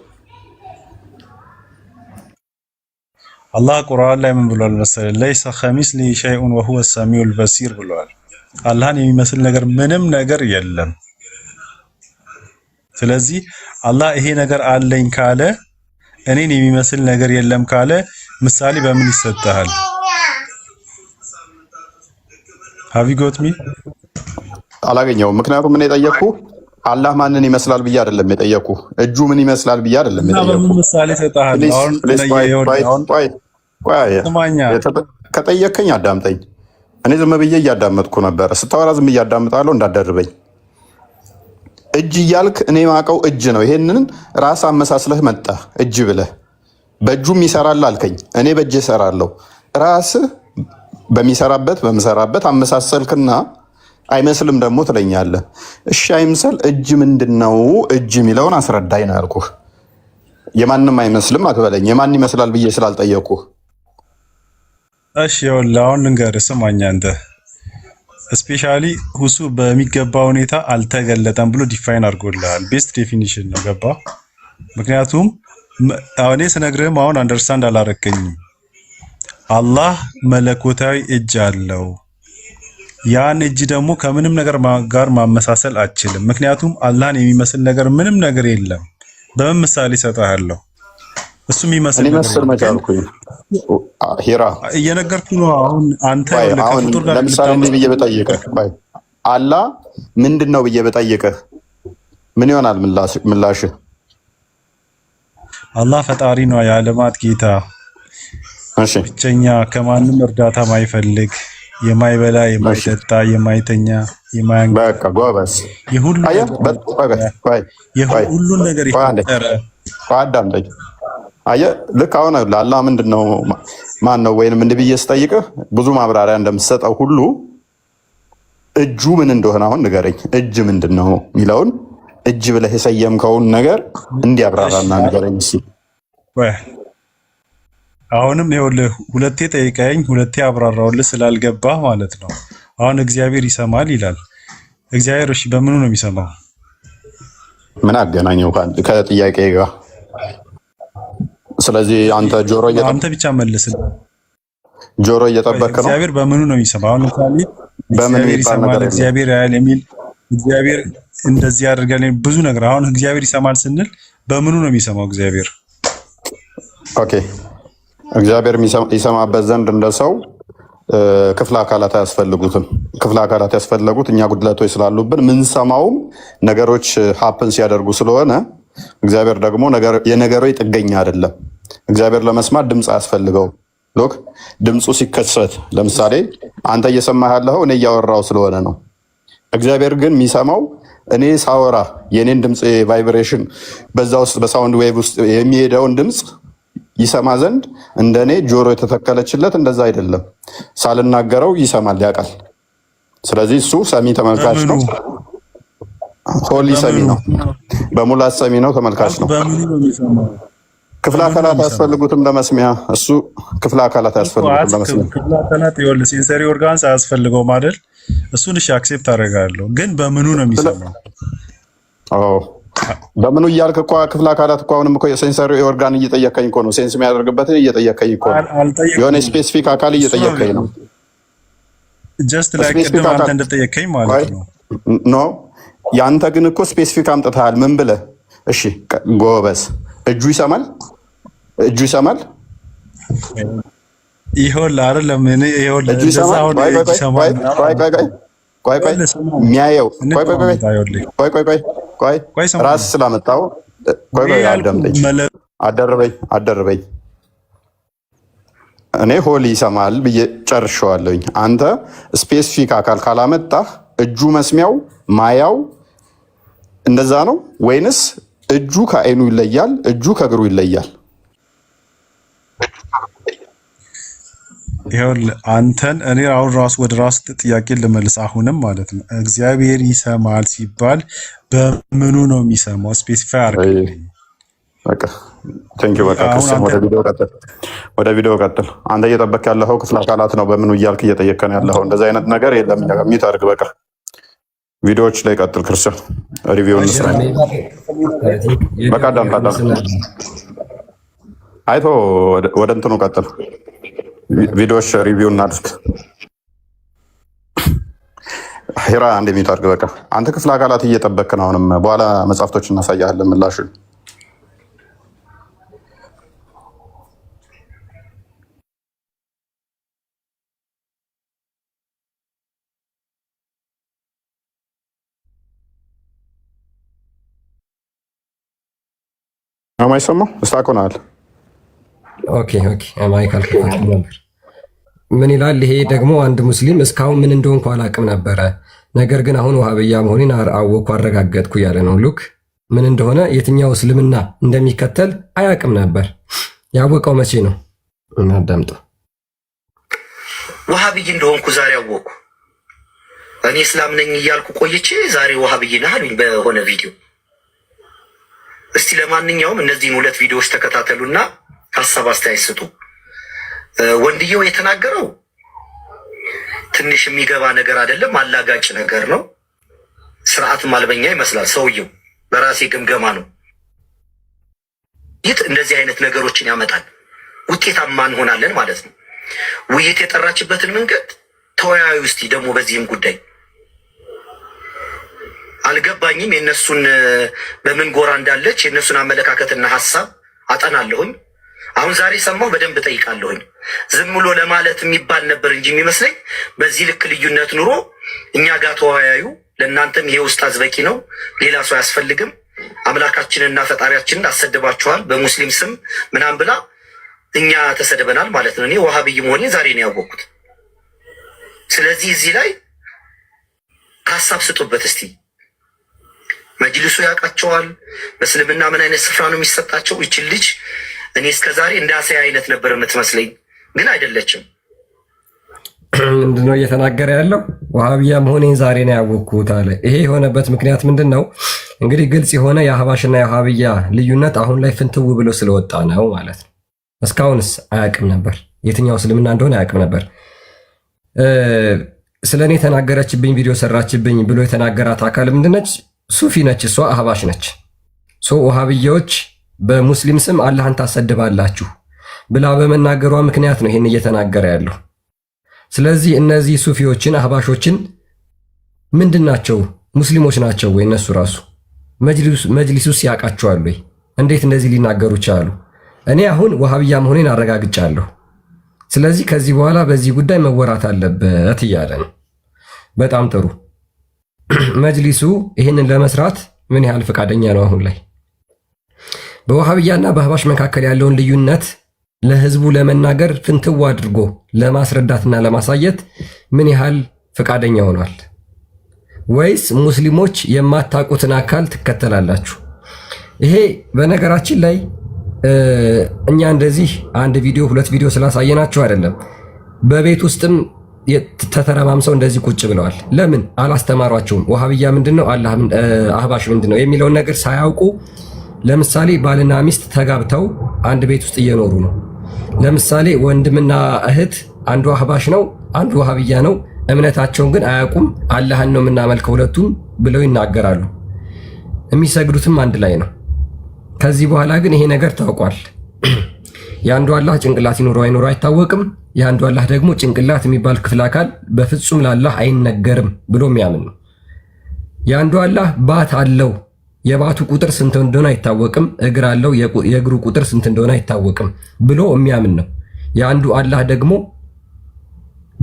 አላህ ቁርአን ላይ ምን ብሏል መሰለህ? ለይሰ ከሚስሊሂ ሸይኡን ወሁወ ሰሚዑል በሲር ብሏል። አላህን የሚመስል ነገር ምንም ነገር የለም። ስለዚህ አላህ ይሄ ነገር አለኝ ካለ፣ እኔን የሚመስል ነገር የለም ካለ ምሳሌ በምን ይሰጣል? ሃቭ ዩ ጎት ሚ? አላገኘውም። ምክንያቱም ምን የጠየቅኩ አላህ ማንን ይመስላል ብዬ አይደለም የጠየቅኩ፣ እጁ ምን ይመስላል ብዬ አይደለም የጠየቅኩ። ምሳሌ ሰጣሃል። ከጠየቅከኝ አዳምጠኝ። እኔ ዝም ብዬ እያዳመጥኩ ነበር። ስታወራ ዝም እያዳምጣለሁ፣ እንዳደርበኝ። እጅ እያልክ እኔ ማውቀው እጅ ነው። ይሄንን ራስ አመሳስለህ መጣ እጅ ብለህ። በእጁም ይሰራል አልከኝ፣ እኔ በእጅ እሰራለሁ። ራስህ በሚሰራበት በምሰራበት አመሳሰልክና አይመስልም ደግሞ ትለኛለህ። እሺ አይምሰል፣ እጅ ምንድን ነው? እጅ የሚለውን አስረዳኝ ነው ያልኩህ። የማንም አይመስልም አትበለኝ፣ የማን ይመስላል ብዬ ስላልጠየቅኩህ። እሺ ይኸውልህ አሁን ልንገርህ፣ ስማኝ አንተ። ስፔሻሊ ሁሱ በሚገባ ሁኔታ አልተገለጠም ብሎ ዲፋይን አድርጎልሃል። ቤስት ዴፊኒሽን ነው፣ ገባ? ምክንያቱም እኔ ስነግርህም አሁን አንደርስታንድ አላረከኝም። አላህ መለኮታዊ እጅ አለው። ያን እጅ ደግሞ ከምንም ነገር ጋር ማመሳሰል አችልም። ምክንያቱም አላህን የሚመስል ነገር ምንም ነገር የለም። በምን ምሳሌ እሰጥሃለሁ? እሱ የሚመስል ነገር ሂራ እየነገርኩህ ነው። አሁን አንተ ከፍጡር ጋር ለምሳሌ ብዬ በጠይቅህ አላህ ምንድን ነው ብዬ በጠይቅህ ምን ይሆናል ምላሽህ? አላህ ፈጣሪ ነው፣ የዓለማት ጌታ፣ ብቸኛ፣ ከማንም እርዳታ ማይፈልግ፣ የማይበላ የማይጠጣ የማይተኛ የማያንቀላፋ የሁሉን ነገር የፈጠረ። አዳምጠኝ። አየህ ልክ አሁን ለአላህ ምንድን ነው ማን ነው ወይንም እንዲህ ብዬ ስጠይቅህ ብዙ ማብራሪያ እንደምትሰጠው ሁሉ እጁ ምን እንደሆነ አሁን ንገረኝ። እጅ ምንድን ነው የሚለውን እጅ ብለህ የሰየምከውን ነገር እንዲያብራራና ንገረኝ እስኪ። አሁንም ይኸውልህ ሁለቴ ጠይቀኝ፣ ሁለቴ አብራራውልህ ስላልገባህ ማለት ነው። አሁን እግዚአብሔር ይሰማል ይላል። እግዚአብሔር እሺ በምኑ ነው የሚሰማው? ምን አገናኘው ከጥያቄ ጋር? ስለዚህ አንተ አንተ ብቻ መልስልህ። ጆሮ እየጠበቅህ ነው። እግዚአብሔር በምኑ ነው የሚሰማው? አሁን ለምሳሌ እግዚአብሔር ይሰማል፣ እግዚአብሔር ያያል የሚል እግዚአብሔር እንደዚህ ያደርጋል ብዙ ነገር። አሁን እግዚአብሔር ይሰማል ስንል በምኑ ነው የሚሰማው እግዚአብሔር? ኦኬ እግዚአብሔር ይሰማበት ዘንድ እንደ ሰው ክፍለ አካላት አያስፈልጉትም። ክፍለ አካላት ያስፈለጉት እኛ ጉድለቶች ስላሉብን ምንሰማውም ነገሮች ሀፕን ሲያደርጉ ስለሆነ እግዚአብሔር ደግሞ የነገሮች ጥገኛ አይደለም። እግዚአብሔር ለመስማት ድምፅ አያስፈልገውም። ሎክ ድምፁ ሲከሰት ለምሳሌ አንተ እየሰማህ ያለኸው እኔ እያወራው ስለሆነ ነው። እግዚአብሔር ግን የሚሰማው እኔ ሳወራ የኔን ድምፅ ቫይብሬሽን በዛ ውስጥ በሳውንድ ዌቭ ውስጥ የሚሄደውን ድምፅ ይሰማ ዘንድ እንደኔ ጆሮ የተተከለችለት እንደዛ አይደለም። ሳልናገረው ይሰማል፣ ያውቃል። ስለዚህ እሱ ሰሚ ተመልካች ነው። ሆሊ ሰሚ ነው፣ በሙላት ሰሚ ነው፣ ተመልካች ነው። ክፍለ አካላት አያስፈልጉትም ለመስሚያ። እሱ ክፍለ አካላት አያስፈልጉትም ለመስሚያ። ክፍለ አካላት ይኸውልህ ሴንሰሪ ኦርጋንስ አያስፈልገውም አይደል? እሱን እሺ አክሴፕት አደርጋለሁ። ግን በምኑ ነው የሚሰማው? በምኑ እያልክ እኮ ክፍለ አካላት እኮ አሁንም እኮ የሴንሰሪ ኦርጋን እየጠየቀኝ እኮ ነው። ሴንስ የሚያደርግበትን እየጠየቀኝ እኮ ነው። የሆነ ስፔሲፊክ አካል እየጠየቀኝ ነው። ጀስት ላይክ ቅድም አንተ እንደጠየቀኝ ማለት ነው። ኖ ያንተ ግን እኮ ስፔሲፊክ አምጥተሃል። ምን ብለህ? እሺ ጎበዝ፣ እጁ ይሰማል፣ እጁ ይሰማል። ይኸውልህ አይደለም እኔ ይኸውልህ እጁ እንደዛ ይሰማል። አሁን ቆይ እጅ ይሰማል የሚያየው ቆይ ሰማሁ ራስ ስላመጣው አዳምጠኝ። አደርበኝ እኔ ሆሊ ይሰማል ብዬ ጨርሼዋለሁኝ። አንተ ስፔሲፊክ አካል ካላመጣህ እጁ መስሚያው ማያው እንደዛ ነው ወይንስ እጁ ከአይኑ ይለያል፣ እጁ ከእግሩ ይለያል? ይኸውልህ አንተን እኔ አሁን ራሱ ወደ ራስ ጥያቄ ልመልስ። አሁንም ማለት ነው እግዚአብሔር ይሰማል ሲባል በምኑ ነው የሚሰማው? ስፔሲፋይ አድርግልኝ። በቃ ቴንኪው። በቃ ክርስቲያን ወደ ቪዲዮ ቀጥል። አንተ እየጠበክ ያለኸው ክፍለ አካላት ነው በምኑ እያልክ እየጠየከን ያለኸው እንደዚህ አይነት ነገር የለም። ሚት አድርግ። በቃ ቪዲዮዎች ላይ ቀጥል። ክርስቲያን ሪቪው እንስራ። በቃ አዳምጣ። አይቶ ወደ እንትኑ ቀጥል። ቪዲዮዎች ሪቪው እናድርግ። ሂራ አንድ ሚት አድርግ። በቃ አንተ ክፍለ አካላት እየጠበክ ነው። አሁንም በኋላ መጽሐፍቶች እናሳያለን ምላሹን። ማይሰማው እስታኮናል። ኦኬ ማይክ አልከፈትኩም ነበር። ምን ይላል ይሄ ደግሞ? አንድ ሙስሊም እስካሁን ምን እንደሆንኩ አላቅም ነበረ፣ ነገር ግን አሁን ወሃብያ መሆኔን አወቅኩ፣ አረጋገጥኩ እያለ ነው። ሉክ ምን እንደሆነ የትኛው እስልምና እንደሚከተል አያቅም ነበር። ያወቀው መቼ ነው? እናዳምጠው። ወሃብይ እንደሆንኩ ዛሬ አወቅኩ። እኔ እስላም ነኝ እያልኩ ቆይቼ ዛሬ ወሃብይ ነህ አሉኝ በሆነ ቪዲዮ። እስቲ ለማንኛውም እነዚህን 2 ቪዲዮዎች ተከታተሉና ሀሳብ አስተያየት ስጡ። ወንድየው የተናገረው ትንሽ የሚገባ ነገር አይደለም፣ አላጋጭ ነገር ነው። ስርዓትም አልበኛ ይመስላል ሰውየው። በራሴ ግምገማ ነው። ይህ እንደዚህ አይነት ነገሮችን ያመጣል። ውጤታማ እንሆናለን ማለት ነው። ውይይት የጠራችበትን መንገድ ተወያዩ። እስቲ ደግሞ በዚህም ጉዳይ አልገባኝም። የነሱን በምን ጎራ እንዳለች የነሱን አመለካከትና ሀሳብ አጠናለሁኝ። አሁን ዛሬ ሰማሁ፣ በደንብ ጠይቃለሁኝ። ዝም ብሎ ለማለት የሚባል ነበር እንጂ የሚመስለኝ በዚህ ልክ ልዩነት ኑሮ እኛ ጋር ተወያዩ። ለእናንተም ይሄ ኡስታዝ በቂ ነው፣ ሌላ ሰው አያስፈልግም። አምላካችንና ፈጣሪያችንን አሰድባችኋል በሙስሊም ስም ምናምን ብላ እኛ ተሰድበናል ማለት ነው። እኔ ወሃብይ መሆኔ ዛሬ ነው ያወቅኩት። ስለዚህ እዚህ ላይ ሀሳብ ስጡበት እስቲ። መጅልሱ ያውቃቸዋል። በእስልምና ምን አይነት ስፍራ ነው የሚሰጣቸው? ይችን ልጅ እኔ እስከዛሬ እንዳሳይ አይነት ነበር የምትመስለኝ፣ ግን አይደለችም። ምንድነው እየተናገረ ያለው? ወሃብያ መሆኔን ዛሬ ነው ያወቅኩት አለ። ይሄ የሆነበት ምክንያት ምንድን ነው? እንግዲህ ግልጽ የሆነ የአህባሽና የወሃብያ ልዩነት አሁን ላይ ፍንትው ብሎ ስለወጣ ነው ማለት ነው። እስካሁንስ አያውቅም ነበር፣ የትኛው እስልምና እንደሆነ አያውቅም ነበር። ስለ እኔ ተናገረችብኝ፣ ቪዲዮ ሰራችብኝ ብሎ የተናገራት አካል ምንድነች? ሱፊ ነች፣ እሷ አህባሽ ነች። ወሃብያዎች በሙስሊም ስም አላህን ታሰድባላችሁ ብላ በመናገሯ ምክንያት ነው ይሄን እየተናገረ ያለው። ስለዚህ እነዚህ ሱፊዎችን አህባሾችን ምንድን ናቸው? ሙስሊሞች ናቸው ወይ? እነሱ ራሱ መጅሊሱስ ያውቃቸዋል ወይ? እንዴት እንደዚህ ሊናገሩ ቻሉ? እኔ አሁን ወሃብያ መሆኔን አረጋግጫለሁ። ስለዚህ ከዚህ በኋላ በዚህ ጉዳይ መወራት አለበት እያለ ነው። በጣም ጥሩ። መጅሊሱ ይህንን ለመስራት ምን ያህል ፈቃደኛ ነው? አሁን ላይ በወሃብያና በአህባሽ መካከል ያለውን ልዩነት ለህዝቡ ለመናገር ፍንትው አድርጎ ለማስረዳትና ለማሳየት ምን ያህል ፈቃደኛ ሆኗል? ወይስ ሙስሊሞች የማታውቁትን አካል ትከተላላችሁ? ይሄ በነገራችን ላይ እኛ እንደዚህ አንድ ቪዲዮ 2 ቪዲዮ ስላሳየናቸው አይደለም። በቤት ውስጥም ተተረማምሰው እንደዚህ ቁጭ ብለዋል። ለምን አላስተማሯቸውም? ወሃብያ ምንድነው፣ አህባሽ ምንድነው የሚለውን ነገር ሳያውቁ ለምሳሌ ባልና ሚስት ተጋብተው አንድ ቤት ውስጥ እየኖሩ ነው። ለምሳሌ ወንድምና እህት፣ አንዱ አህባሽ ነው፣ አንዱ ወሃብያ ነው። እምነታቸውን ግን አያውቁም። አላህን ነው የምናመልከው ሁለቱም ብለው ይናገራሉ። የሚሰግዱትም አንድ ላይ ነው። ከዚህ በኋላ ግን ይሄ ነገር ታውቋል። የአንዱ አላህ ጭንቅላት ይኖረው አይኖረው አይታወቅም። የአንዱ አላህ ደግሞ ጭንቅላት የሚባል ክፍል አካል በፍጹም ለአላህ አይነገርም ብሎ የሚያምን ነው። የአንዱ አላህ ባት አለው፣ የባቱ ቁጥር ስንት እንደሆነ አይታወቅም። እግር አለው፣ የእግሩ ቁጥር ስንት እንደሆነ አይታወቅም ብሎ የሚያምን ነው። የአንዱ አላህ ደግሞ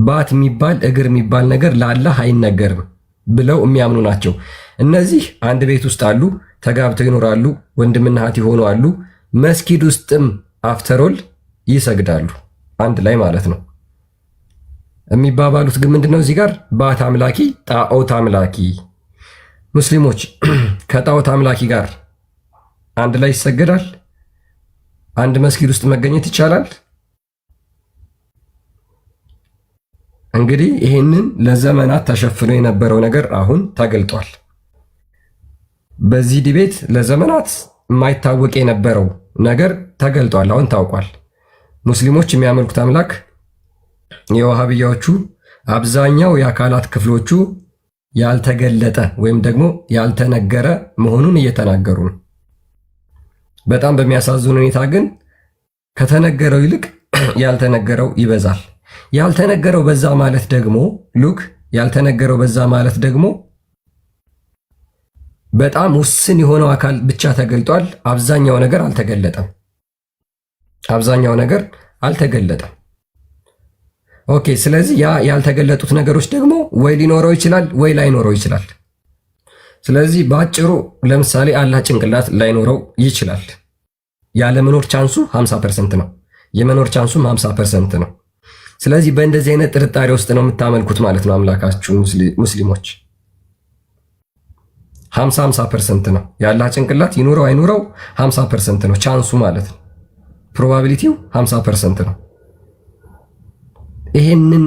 ባት የሚባል እግር የሚባል ነገር ለአላህ አይነገርም ብለው የሚያምኑ ናቸው። እነዚህ አንድ ቤት ውስጥ አሉ፣ ተጋብተው ይኖራሉ፣ ወንድምና እህት የሆኑ አሉ። መስጊድ ውስጥም አፍተሮል ይሰግዳሉ አንድ ላይ ማለት ነው። የሚባባሉት ግን ምንድነው? እዚህ ጋር ባት አምላኪ፣ ጣዖት አምላኪ። ሙስሊሞች ከጣዖት አምላኪ ጋር አንድ ላይ ይሰገዳል? አንድ መስጊድ ውስጥ መገኘት ይቻላል? እንግዲህ ይህንን ለዘመናት ተሸፍኖ የነበረው ነገር አሁን ተገልጧል። በዚህ ዲቤት ለዘመናት የማይታወቅ የነበረው ነገር ተገልጧል፣ አሁን ታውቋል። ሙስሊሞች የሚያመልኩት አምላክ የዋሃብያዎቹ አብዛኛው የአካላት ክፍሎቹ ያልተገለጠ ወይም ደግሞ ያልተነገረ መሆኑን እየተናገሩ ነው። በጣም በሚያሳዝን ሁኔታ ግን ከተነገረው ይልቅ ያልተነገረው ይበዛል። ያልተነገረው በዛ ማለት ደግሞ ያልተነገረው በዛ ማለት ደግሞ በጣም ውስን የሆነው አካል ብቻ ተገልጧል። አብዛኛው ነገር አልተገለጠም። ኦኬ። ስለዚህ ያ ያልተገለጡት ነገሮች ደግሞ ወይ ሊኖረው ይችላል ወይ ላይኖረው ይችላል። ስለዚህ በአጭሩ ለምሳሌ አላህ ጭንቅላት ላይኖረው ይችላል። ያለመኖር ቻንሱ 50% ነው። የመኖር ቻንሱም 50% ነው። ስለዚህ በእንደዚህ አይነት ጥርጣሬ ውስጥ ነው የምታመልኩት ማለት ነው አምላካችሁ ሙስሊሞች። 50% ነው የአላህ ጭንቅላት ይኑረው አይኑረው 50% ነው ቻንሱ ማለት ነው። ፕሮባቢሊቲው 50% ነው። ይሄንን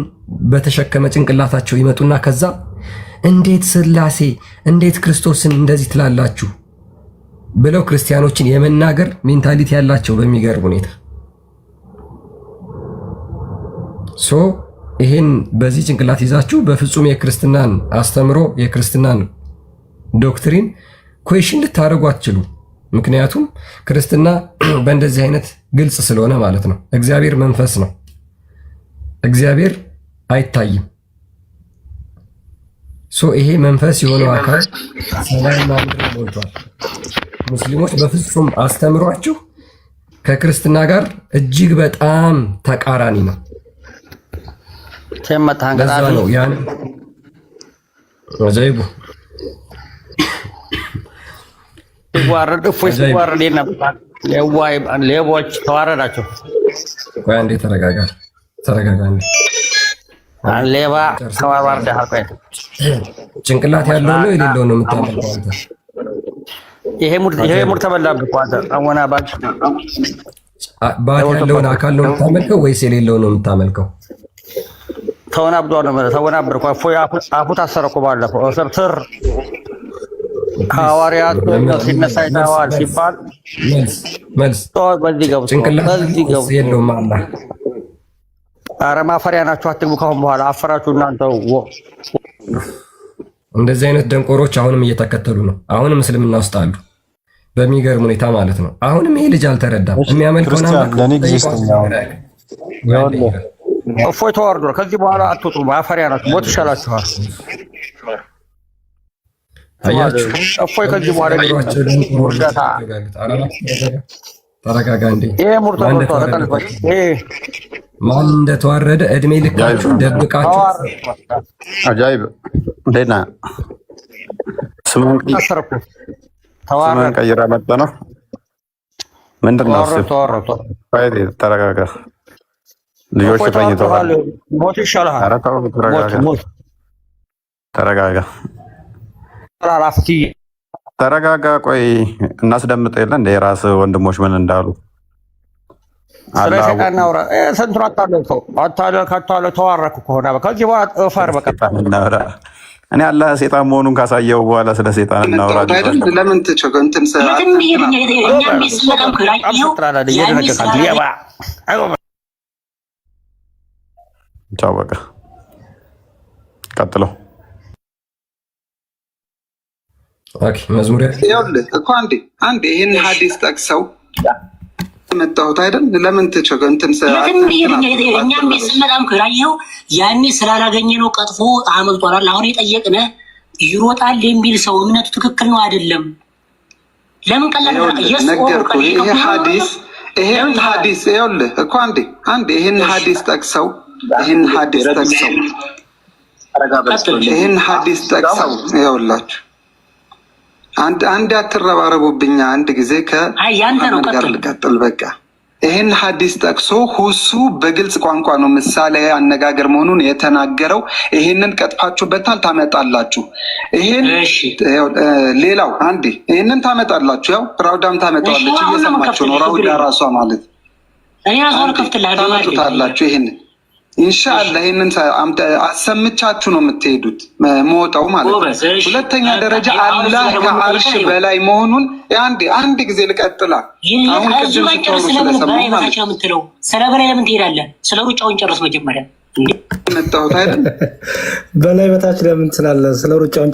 በተሸከመ ጭንቅላታቸው ይመጡና ከዛ እንዴት ስላሴ እንዴት ክርስቶስን እንደዚህ ትላላችሁ ብለው ክርስቲያኖችን የመናገር ሜንታሊቲ ያላቸው በሚገርም ሁኔታ ይሄን በዚህ ጭንቅላት ይዛችሁ በፍጹም የክርስትናን አስተምሮ የክርስትናን ዶክትሪን ኩዌሽን ልታደርጉ አትችሉ። ምክንያቱም ክርስትና በእንደዚህ አይነት ግልጽ ስለሆነ ማለት ነው። እግዚአብሔር መንፈስ ነው። እግዚአብሔር አይታይም። ይሄ መንፈስ የሆነው አካል ሰማይና ምድር ሞልቷል። ሙስሊሞች በፍጹም አስተምሯችሁ ከክርስትና ጋር እጅግ በጣም ተቃራኒ ነው። ለዛ ነው ያን ዘይቡ ሌቦች ተዋረዳቸው። ቆይ አንዴ ተረጋጋ። ሌባ ተዋረደ። ጭንቅላት ያለው ነው የሌለው ነው የምታመልከው አንተ? ይሄ ሙድ ተበላብህ እኮ አንተ አወናባጅ። ባት ያለውን አካል ነው የምታመልከው ወይስ የሌለው ነው የምታመልከው? ተወናብር እኮ አፉ ታሰረ እኮ ባለፈው እስር ሐዋርያት ሲነሳ ይተዋል ሲባል መልስ በዚህ ገብቶ የለውም አላህ። ኧረ ማፈሪያ ናችሁ፣ አትግቡ ካሁን በኋላ አፈራችሁ እናንተ። እንደዚህ አይነት ደንቆሮች አሁንም እየተከተሉ ነው። አሁንም እስልምና ውስጥ አሉ በሚገርም ሁኔታ ማለት ነው። አሁንም ይሄ ልጅ አልተረዳም። የሚያመልከውን እፎይ ተዋርዷል። ከዚህ በኋላ አትወጡ፣ ማፈሪያ ናችሁ፣ ሞት ይሻላችኋል። አያችሁ እፎይ ከዚህ በኋላ ውርደታ ተረጋጋ እንዴ! ይሄ ማን እንደተዋረደ እድሜ ልካችሁ ደብቃችሁ አጃይብ እንዴት ነህ? ስምን ቀይራ መጣ ነው። ምንድን ነው ተረጋጋ። ልጆች ተኝተዋል። ሞት ይሻልሃል። ተረጋጋ። ቆይ እናስደምጥ የለ እንደ የራስ ወንድሞች ምን እንዳሉ ስንቱን አታለልከው። ተዋረኩ ከሆነ ከዚህ በኋላ እፈር በቃ። እኔ አላህ ሴጣን መሆኑን ካሳየው በኋላ ስለ ሴጣን እናውራ። ለምን ትቸገንትን ቻው በቃ ቀጥለው። ኦኬ መዝሙር ይኸውልህ እኮ አንዴ ይሄን ሐዲስ ጠቅሰው መጣሁት አይደል? ለምን ትቸገንትን እኛም ስንመጣም ከራየው ያኔ ስላላገኘ ነው ቀጥፎ አመልጧል። አሁን የጠየቅነ ይሮጣል የሚል ሰው እምነቱ ትክክል ነው አይደለም? ለምን ቀላል ነገርኩህ። ይሄን ሐዲስ ይኸውልህ እኮ አንዴ ይሄን ሐዲስ ጠቅሰው ይኸውላችሁ አንድ አትረባረቡብኛ። አንድ ጊዜ ከአንድ ጋር ልቀጥል። በቃ ይህን ሐዲስ ጠቅሶ ሁሱ በግልጽ ቋንቋ ነው ምሳሌ አነጋገር መሆኑን የተናገረው። ይሄንን ቀጥፋችሁበታል፣ ታመጣላችሁ። ይሄን ሌላው ይሄንን ታመጣላችሁ። ያው ራውዳም ታመጣዋለች፣ እየሰማችሁ ነው። ራውዳ ራሷ ማለት ታመጡታላችሁ። ይሄንን ኢንሻአላህ ይሄንን አሰምቻችሁ ነው የምትሄዱት መውጣው ማለት ነው። ሁለተኛ ደረጃ አላህ ከአርሽ በላይ መሆኑን አንድ ጊዜ ልቀጥላ። አሁን ቅድም ስለሰማሁ ማለት ነው። ስለ በላይ ለምን ትሄዳለህ? ስለ ሩጫውን ጨርስ መጀመሪያ። መጣሁት አይደል? በላይ በታች ለምን ትላለህ? ስለ ሩጫውን